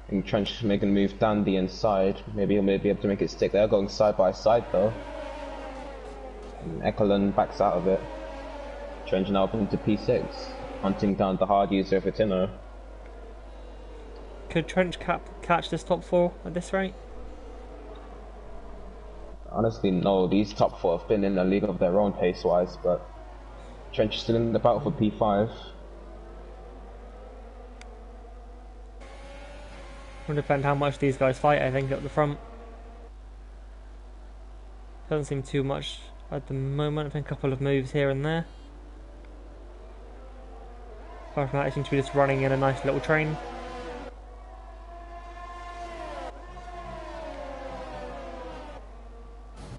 And Trench making a move down the inside. Maybe he'll be able to make it stick there, going side by side though. And Ekelund backs out of it. Trench now up into P6, hunting down the hard user Vitino. Could Trench catch this top 4 at this rate? Honestly, no. These top 4 have been in a league of their own pace-wise, but Trench is still in the battle for P5. Will depend how much these guys fight, I think, up the front. Doesn't seem too much at the moment. I think a couple of moves here and there. Apart from that, it seems to be just running in a nice little train.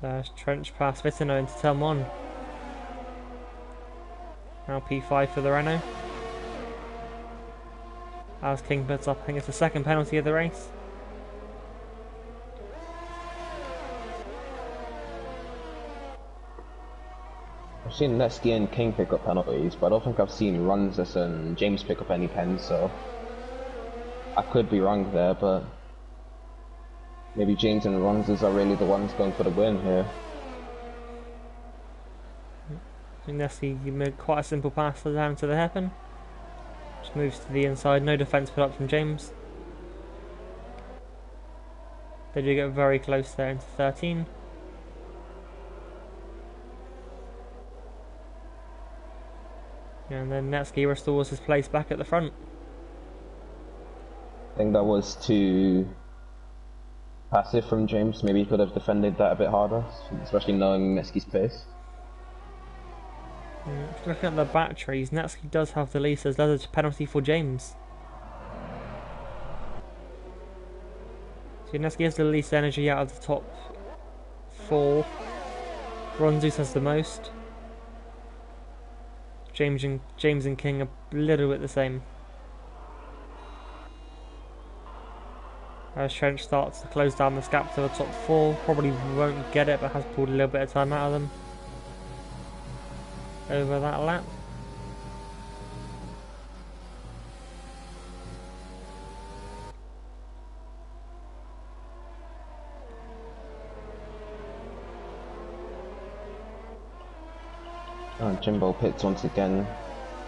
There's Trench past Vitino into turn 1. Now P5 for the Renault. As King puts up, I think it's the second penalty of the race. I've seen Netsky and King pick up penalties, but I don't think I've seen Ronzus and James pick up any pens, so I could be wrong there, but maybe James and Ronzus are really the ones going for the win here. I think Netsky made quite a simple pass down to the hairpin. Just moves to the inside, no defence put up from James. They do get very close there into 13. And then Netsky restores his place back at the front. I think that was too passive from James. Maybe he could have defended that a bit harder, especially knowing Netsky's pace. Looking at the batteries, Netsky does have the least, as there's a penalty for James. So Netsky has the least energy out of the top 4. Ronzus has the most. James and King are a little bit the same. As Trench starts to close down this gap to the top 4, probably won't get it, but has pulled a little bit of time out of them over that lap. Jimbo pits once again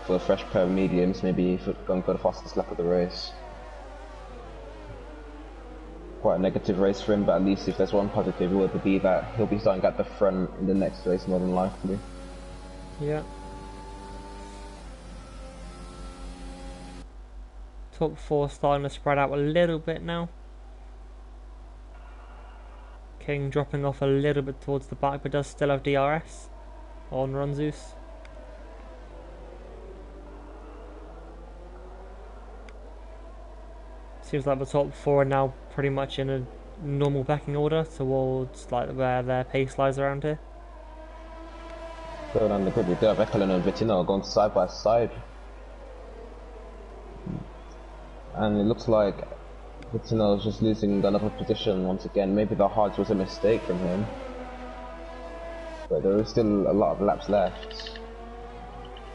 for a fresh pair of mediums, maybe going for the fastest lap of the race. Quite a negative race for him, but at least if there's one positive, it would be that he'll be starting at the front in the next race more than likely. Yeah. Top 4 starting to spread out a little bit now. King dropping off a little bit towards the back, but does still have DRS on Ronzus. Seems like the top 4 are now pretty much in a normal pecking order towards like where their pace lies around here. So on the grid we do have Ekelen and Vittino going side by side. And it looks like Vittino is just losing another position once again. Maybe the hards was a mistake from him. But there is still a lot of laps left.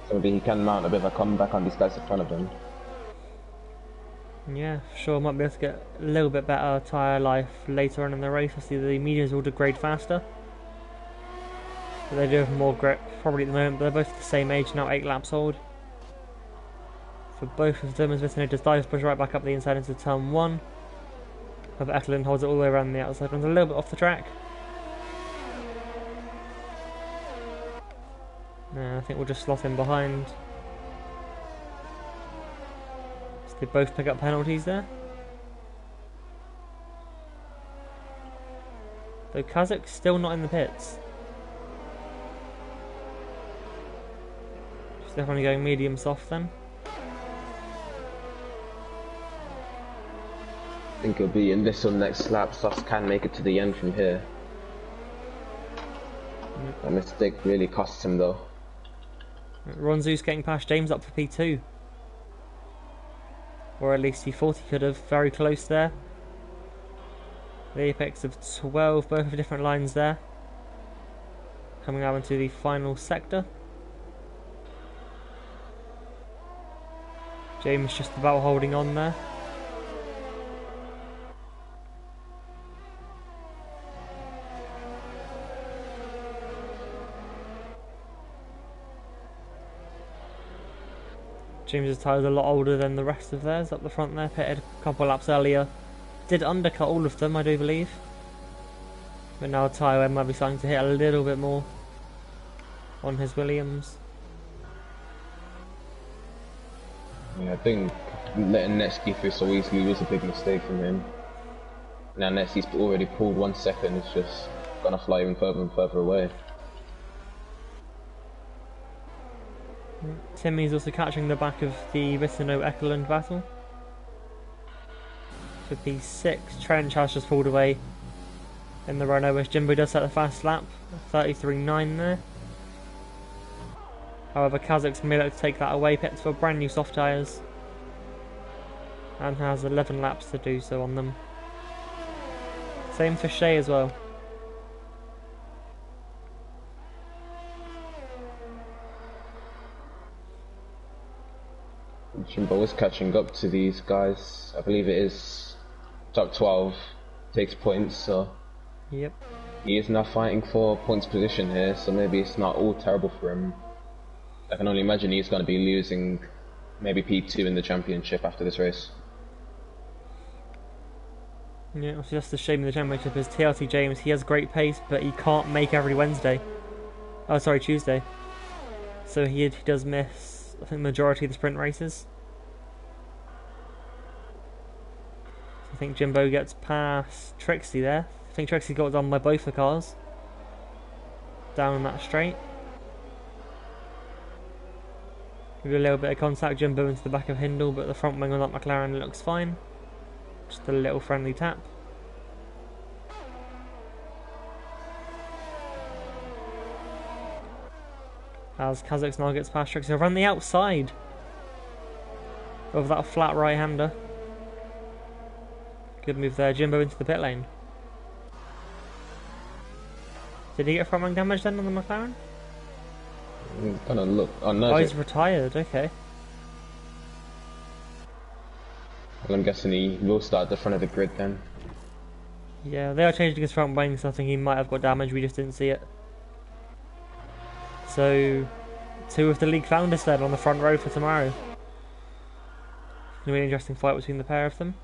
So maybe he can mount a bit of a comeback on these guys in front of him. Yeah, sure, might be able to get a little bit better tyre life later on in the race. I see the mediums will degrade faster. But they do have more grip probably at the moment, but they're both the same age now, 8 laps old. For both of them, as Vittino just dives, push right back up the inside into turn 1. But Ekelen holds it all the way around the outside, runs a little bit off the track. I think we'll just slot in behind. So they both pick up penalties there. Though Kazak's still not in the pits. She's definitely going medium soft then. I think it'll be in this or next lap. Sus can make it to the end from here. That mistake really costs him though. Ronzus getting past James up for P2. Or at least he thought he could have. Very close there. The apex of 12, both of different lines there. Coming out into the final sector. James just about holding on there. James's tyre's a lot older than the rest of theirs up the front there, pitted a couple of laps earlier. Did undercut all of them, I do believe. But now tyre might be starting to hit a little bit more on his Williams. Yeah, I think letting Netsky through so easily was a big mistake from him. Now Netsky's already pulled 1 second, it's just gonna fly even further and further away. Timmy's also catching the back of the Vittino-Ekelen battle. For P6, Trench has just pulled away in the Renault, which Jimbo does set a fast lap, 33.9 there. However, Kazak's may look to take that away, pits for brand new soft tyres, and has 11 laps to do so on them. Same for Shea as well. Jimbo is catching up to these guys. I believe it is top 12 takes points, so Yep. he is now fighting for points position here, so maybe it's not all terrible for him. I can only imagine he's going to be losing maybe P2 in the championship after this race. Yeah, it's just a shame in the championship is TLT James. He has great pace, but he can't make every Wednesday. Oh, sorry, Tuesday. So he does miss, I think, the majority of the sprint races. I think Jimbo gets past Trixie there. I think Trixie got done by both the cars. Down in that straight. Give you a little bit of contact, Jimbo into the back of Hindle, but the front wing on that McLaren looks fine. Just a little friendly tap. As Kazakhs now gets past Trixie around the outside of that flat right-hander. Good move there, Jimbo into the pit lane. Did he get front wing damage then on the McLaren? He's gonna look. Oh no. Oh, he's retired, okay. Well, I'm guessing he will start at the front of the grid then. Yeah, they are changing his front wing, so I think he might have got damage, we just didn't see it. So, 2 of the league founders then on the front row for tomorrow. Gonna be an interesting fight between the pair of them.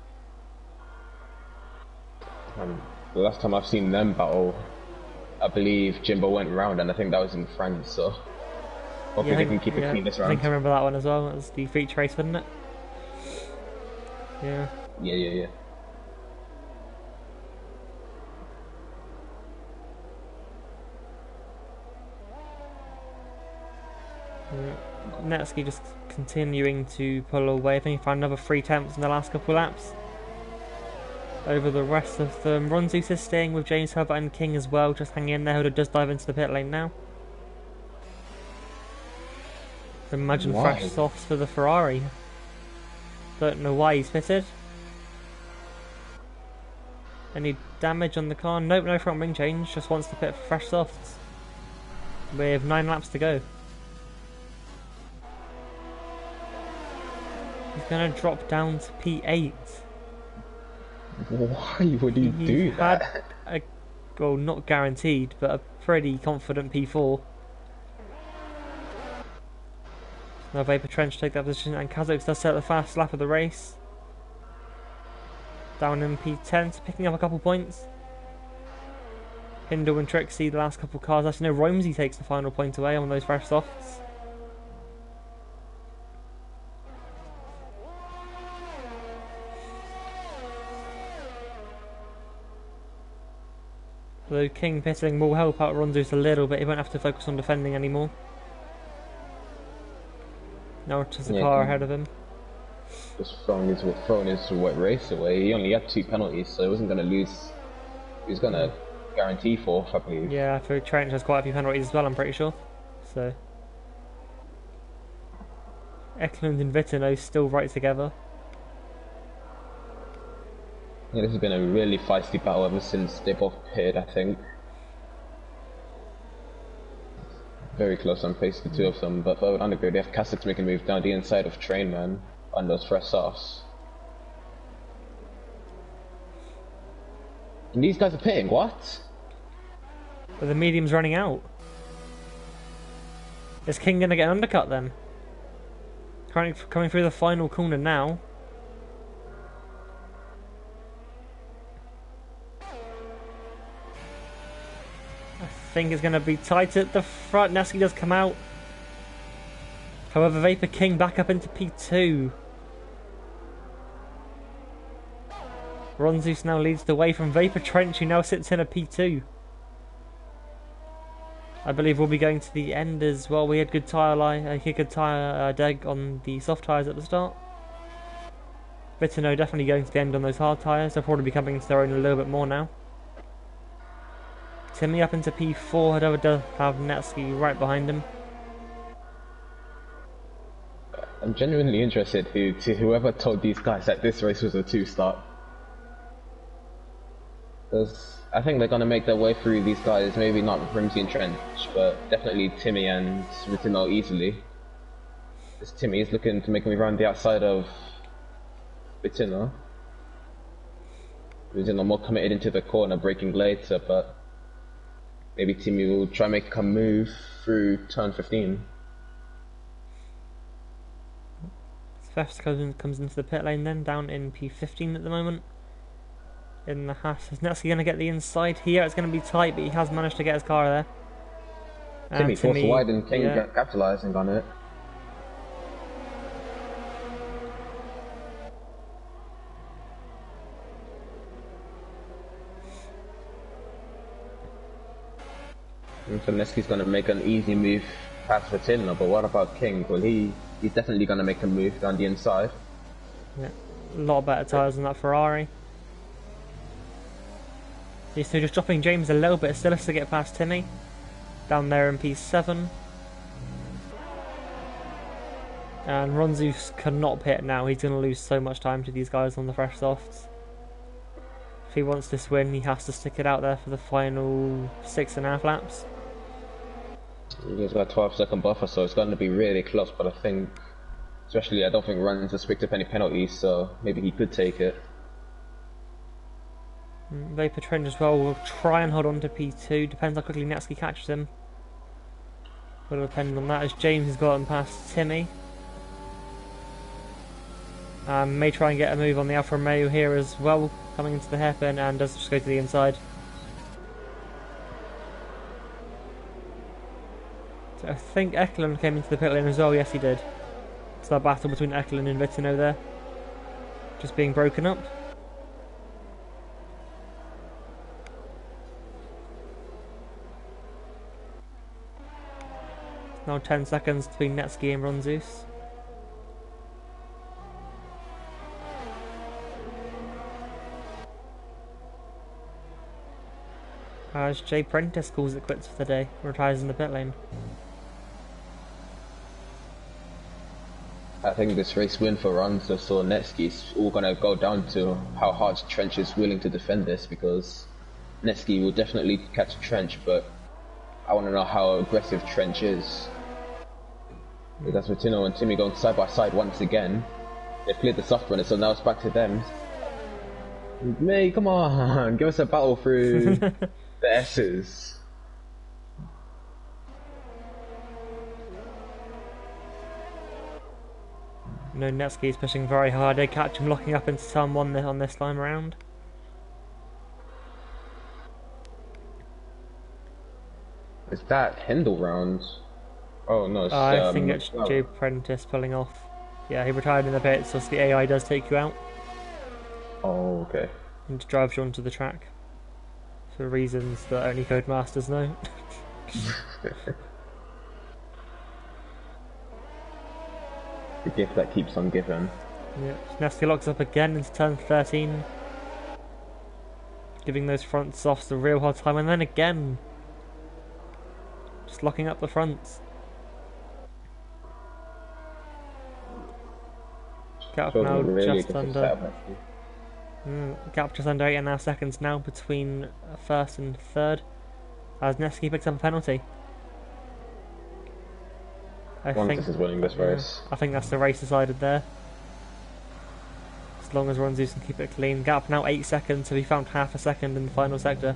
The last time I've seen them battle, I believe Jimbo went round, and I think that was in France, so hopefully they can keep it clean this round. I think I remember that one as well. It was the feature race, wasn't it? Yeah. Yeah. Netsky just continuing to pull away. I think he found another 3 attempts in the last couple of laps. Over the rest of them, Ronzus is staying with James Herbert and King as well, just hanging in there. Who does dive into the pit lane now. Imagine fresh softs for the Ferrari. Don't know why he's pitted. Any damage on the car? Nope, no front wing change. Just wants to pit for fresh softs. With 9 laps to go. He's going to drop down to P8. Why would he do that? Well, not guaranteed, but a pretty confident P4. Now Vapor Trench take that position, and Kazakhs does set the fast lap of the race. Down in P10, so picking up a couple points. Hindle and Trixie, the last couple cars. Actually, no, Romsey takes the final point away on those fresh softs. Though King pitting will help out Ronzus a little bit, he won't have to focus on defending anymore. Now it's the car ahead of him. Just throwing his wet race away. He only had 2 penalties, so he wasn't going to lose. He was going to guarantee 4th, I believe. Yeah, for Trench has quite a few penalties as well, I'm pretty sure. So Eklund and Vitino still right together. Yeah, this has been a really feisty battle ever since they both appeared, I think. Very close on pace, the 2 of them, but for undergrid they have Kazakhs making a move down the inside of Trainman on those fresh softs. And these guys are pitting, what? But the medium's running out. Is King going to get an undercut then? Currently coming through the final corner now. I think it's going to be tight at the front. Nesky does come out. However, Vapor King back up into P2. Ronzus now leads the way from Vapor Trench, who now sits in a P2. I believe we'll be going to the end as well. We had good tyre deg on the soft tyres at the start. Vitino definitely going to the end on those hard tyres. They'll probably be coming into their own a little bit more now. Timmy up into P4, however does have Netsky right behind him. I'm genuinely interested to whoever told these guys that this race was a 2-start. Because I think they're going to make their way through these guys, maybe not Rimsey and Trench, but definitely Timmy and Ritino easily. Because Timmy is looking to make me around the outside of Ritino. Ritino more committed into the corner, braking later, but maybe Timmy will try and make a move through turn 15. Fest comes into the pit lane then, down in P15 at the moment. In the Haas, is Netsky going to get the inside here? It's going to be tight, but he has managed to get his car there. Timmy forced wide and King capitalising on it. And so Netsky's going to make an easy move past Vatino, but what about King? Will he he's definitely going to make a move down the inside. Yeah, a lot better tyres than that Ferrari. These two just dropping James a little bit still to get past Timmy. Down there in P7. And Ronzus cannot pit now, he's going to lose so much time to these guys on the fresh softs. If he wants this win, he has to stick it out there for the final 6.5 laps. He's got a 12-second buffer, so it's going to be really close, but I think, especially I don't think Runs has picked up any penalties, so maybe he could take it. Vapor Trend as well will try and hold on to P2, depends how quickly Netsky catches him. Will depend on that as James has gotten past Timmy. May try and get a move on the Alfa Romeo here as well, coming into the hairpin, and does just go to the inside. So I think Eklund came into the pit lane as well, yes he did. So that battle between Eklund and Vittino there, just being broken up. Now 10 seconds between Netsky and Ronzus. As Jay Prentice calls it quits for the day, retires in the pit lane. I think this race win for Runs or Netsky is all going to go down to how hard Trench is willing to defend this, because Netsky will definitely catch Trench, but I want to know how aggressive Trench is. That's Vittino and Timmy going side by side once again. They've cleared the soft runner, so now it's back to them. May, come on, give us a battle through the S's. No, Netsky is pushing very hard. They catch him locking up into turn 1 on this time around. Is that Hendel round? Oh no, it's, I think it's Jay Prentice pulling off. Yeah, he retired in the pits, so the AI does take you out. Oh, okay. And drives you onto the track. For reasons that only Codemasters know. The gift that keeps on giving. Yeah, Netsky locks up again into turn 13. Giving those front softs a real hard time, and then again. Just locking up the fronts. Gap now really just under. Gap just under 8.5 seconds now between first and third. As Netsky picks up a penalty. I think this is winning this race. I think that's the race decided there. As long as Ronzus can keep it clean. Gap now 8 seconds, so he found half a second in the final sector.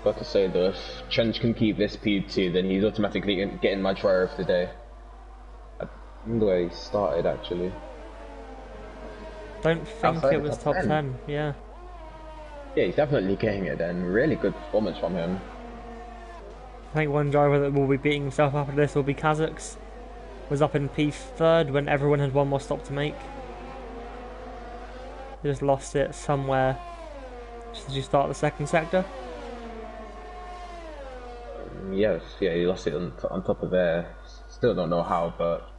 Got to say though, if Trench can keep this P2, then he's automatically getting my driver of the day. I think the way he started actually. Don't think Outside it was top 10, yeah. Yeah, he's definitely getting it then. Really good performance from him. I think one driver that will be beating himself after this will be Kazakhs. Was up in P3rd when everyone had one more stop to make. He just lost it somewhere just as you start the second sector. Yes, yeah, he lost it on top of there. Still don't know how, but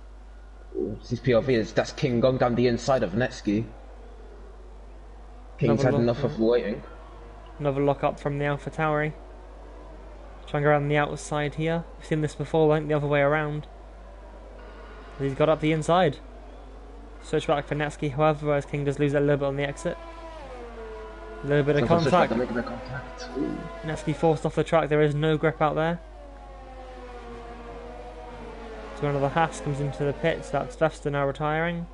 his POV is that's King going down the inside of Netsky. King's had enough of waiting. Another lock up from the Alpha Tauri. Trying around the outside here. We've seen this before, I think the other way around. He's got up the inside. Switch back for Netsky, however, as King does lose a little bit on the exit. A little bit of contact. Netsky forced off the track, there is no grip out there. So another Haas comes into the pits, that's Vesta now retiring.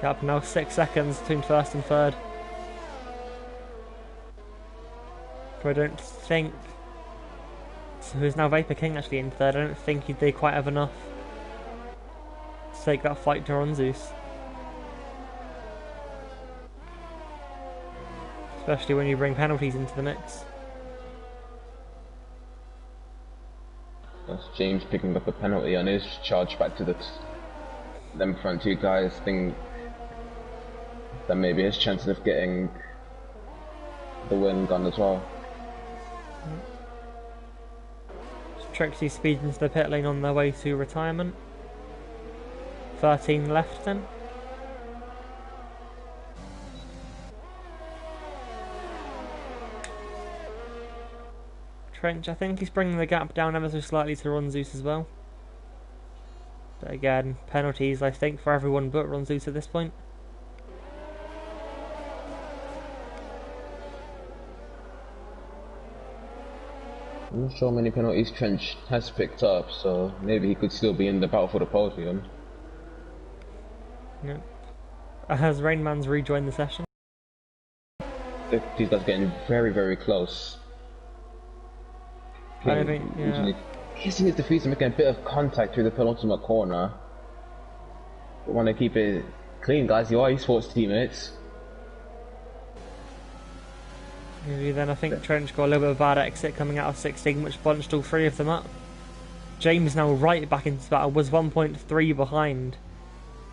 Gap now 6 seconds between first and third. So I don't think... So who's now Vapor King actually in third? I don't think they quite have enough to take that fight to Ronzus. Especially when you bring penalties into the mix. Yes, James picking up a penalty on his charge back to them front two guys. Think that maybe his chances of getting the win gone as well. Trixie speeds into the pit lane on their way to retirement. 13 left then. Trench, I think he's bringing the gap down ever so slightly to Ronzeus as well. But again, penalties I think for everyone but Ronzeus at this point. I'm not sure how many penalties Trench has picked up, so maybe he could still be in the battle for the podium. Yep. As Rainman's rejoined the session. These guys are getting very, very close. I think, yeah. Kissing his defeats and making a bit of contact through the penultimate corner. We want to keep it clean, guys. You are esports teammates. Maybe then I think Trench got a little bit of a bad exit coming out of 16, which bunched all three of them up. James now right back into battle, was 1.3 behind.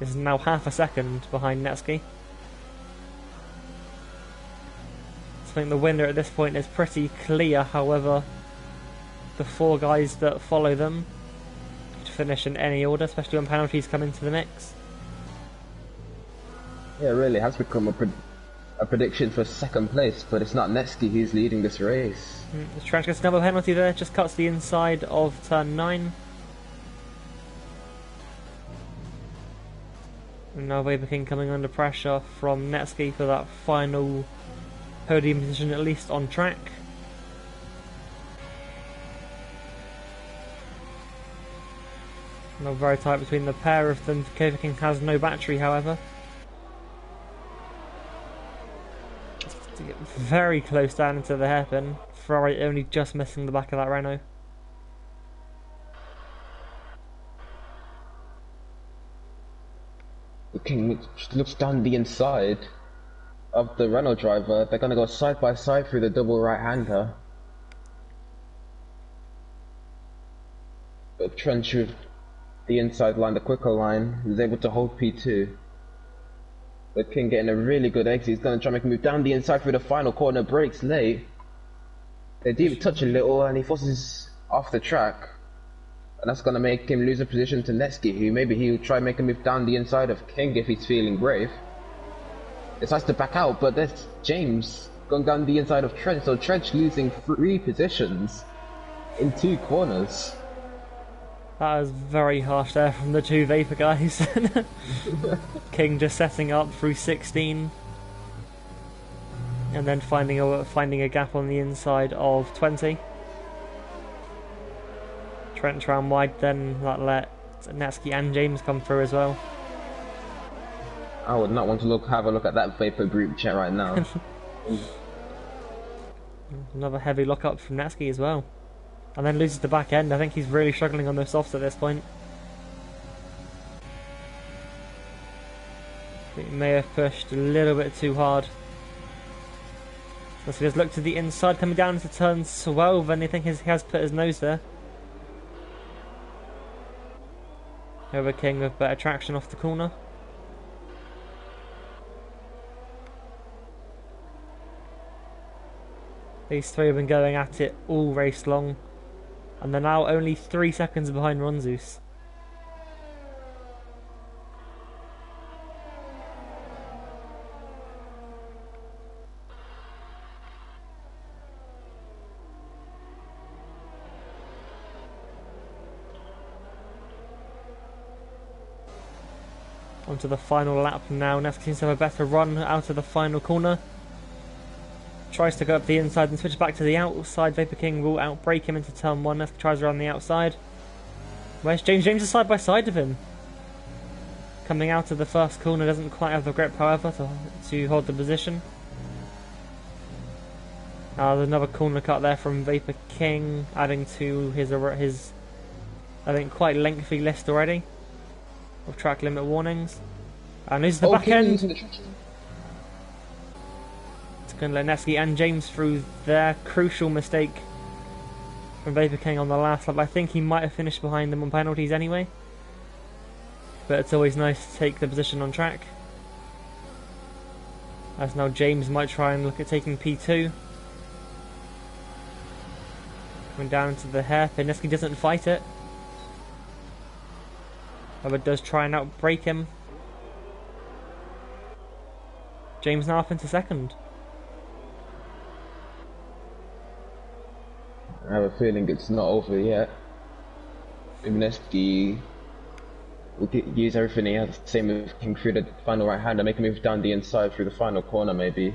This is now half a second behind Netsky. I think the winner at this point is pretty clear, however, the four guys that follow them could finish in any order, especially when penalties come into the mix. Yeah, it really has become a prediction for second place, but it's not Netsky who's leading this race. Trench gets another penalty there, just cuts the inside of turn 9. And now Vapor King coming under pressure from Netsky for that final podium position, at least on track. Not very tight between the pair of them. Vapor King has no battery, however. To get very close down into the hairpin. Ferrari only just missing the back of that Renault. The King looks down the inside of the Renault driver. They're going to go side by side through the double right-hander. But Trench with the inside line, the quicker line, is able to hold P2. But King getting a really good exit. He's going to try and make a move down the inside through the final corner. Breaks late. They do touch a little and he forces off the track. And that's going to make him lose a position to Netsky, who maybe he'll try and make a move down the inside of King if he's feeling brave. Decides to back out, but there's James going down the inside of Trench. So Trench losing 3 positions in 2 corners. That was very harsh there from the two Vapor guys. King just setting up through 16. And then finding a gap on the inside of 20. Trench round wide, then that let Netsky and James come through as well. I would not want to have a look at that Vapor group chat right now. Another heavy lock up from Netsky as well. And then loses the back end. I think he's really struggling on those softs at this point. He may have pushed a little bit too hard. So he has looked to the inside, coming down into turn 12, and I think he has put his nose there. Over King with better traction off the corner. These three have been going at it all race long. And they're now only 3 seconds behind Ronzeus. Onto the final lap now. Netsky seems to have a better run out of the final corner. Tries to go up the inside and switch back to the outside. Vapor King will outbrake him into turn 1. Netsky tries around the outside. Where's James? James is side by side of him. Coming out of the first corner, doesn't quite have the grip, however, to hold the position. There's another corner cut there from Vapor King, adding to his I think quite lengthy list already of track limit warnings. And this is the back end. It's going to let Netsky and James through their crucial mistake from Vapor King on the last lap. I think he might have finished behind them on penalties anyway. But it's always nice to take the position on track. As now James might try and look at taking P2. Going down into the hairpin. Neski doesn't fight it. However, does try and outbrake him. James now up into second. I have a feeling it's not over yet. Neski will use everything he has, same with him through the final right hand and make him move down the inside through the final corner maybe.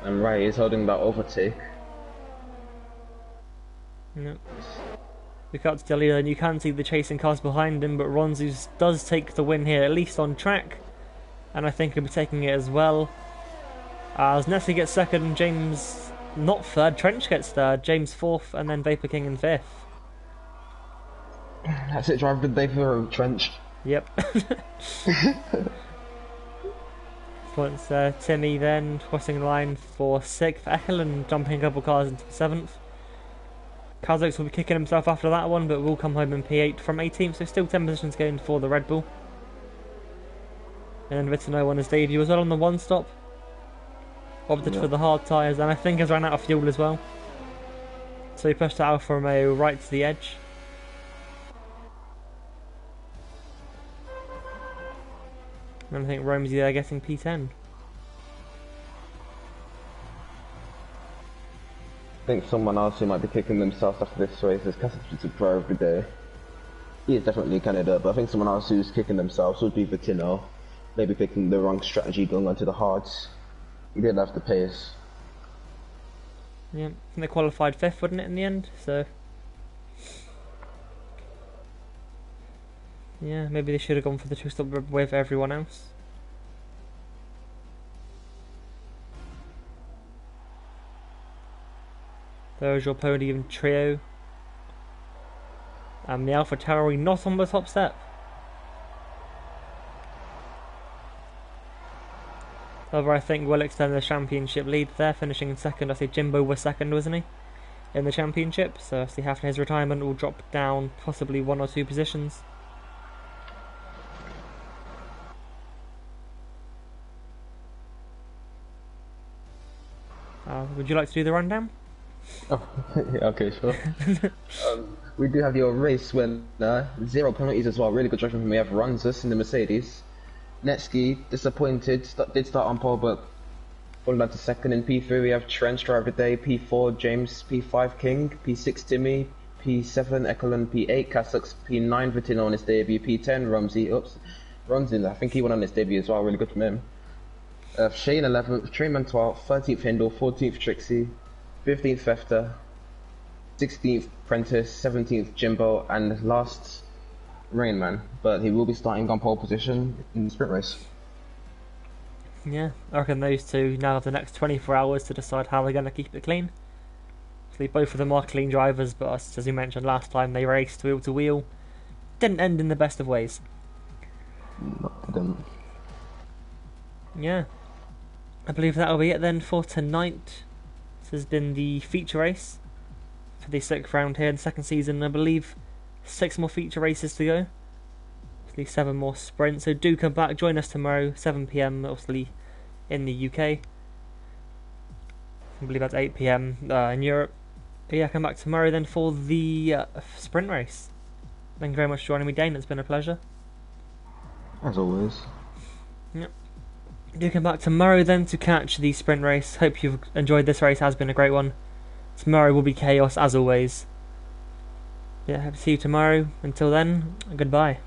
And right, he's holding that overtake. Yep. We cut to Delia and you can see the chasing cars behind him, but Ronzu does take the win here, at least on track. And I think he'll be taking it as well. As Nessie gets second, James not third, Trench gets third, James fourth, and then Vapor King in fifth. That's it, drive the day for Trench. Yep. Once Timmy then crossing the line for sixth, Echelon jumping a couple cars into seventh. Kazoks will be kicking himself after that one, but will come home in P8 from 18th, so still 10 positions going for the Red Bull. And then Vitano on his debut as well on the one stop. Opted for the hard tyres, and I think has ran out of fuel as well. So he pushed Alfa Romeo right to the edge. And I think Romsey there getting P10. I think someone else who might be kicking themselves after this race is Cassidy Pro every day. He is definitely a candidate, but I think someone else who's kicking themselves would be Vitino. Maybe picking the wrong strategy going onto the hards. He didn't have the pace. Yeah, I think they qualified fifth, wouldn't it, in the end? So yeah, maybe they should have gone for the two-stop with everyone else. There's your podium trio. And the Alpha Tauri not on the top step. However, I think will extend the championship lead there, finishing in second. I see Jimbo was second, wasn't he? In the championship, so I see after his retirement will drop down possibly 1 or 2 positions. Would you like to do the rundown? Oh, yeah, okay, sure. We do have your race winner, 0 penalties as well. Really good driving from we have Runzus in the Mercedes. Netsky, disappointed, did start on pole but falling down to second. In P3 we have Trench driver of the day, P4 James, P5 King, P6 Timmy, P7 Echelon, P8 Cassux, P9 Vitino on his debut, P10 Rumsey, I think he won on his debut as well, really good from him. Shane 11th, Treeman 12th, 13th Hindle, 14th Trixie, 15th Fefter, 16th Prentice, 17th Jimbo, and last Rainman. But he will be starting on pole position in the sprint race. Yeah, I reckon those two now have the next 24 hours to decide how they're going to keep it clean. So both of them are clean drivers, but as you mentioned last time, they raced wheel to wheel. Didn't end in the best of ways. Not them. Yeah. I believe that'll be it then for tonight. This has been the feature race for the 6th round here in the second season. I believe 6 more feature races to go. Obviously 7 more sprints. So do come back, join us tomorrow, 7 PM, obviously in the UK. I believe that's 8 PM in Europe. But yeah, come back tomorrow then for the sprint race. Thank you very much for joining me, Dane. It's been a pleasure. As always. Yep. Do come back tomorrow then to catch the sprint race. Hope you've enjoyed this race, has been a great one. Tomorrow will be chaos as always. Yeah, hope to see you tomorrow. Until then, goodbye.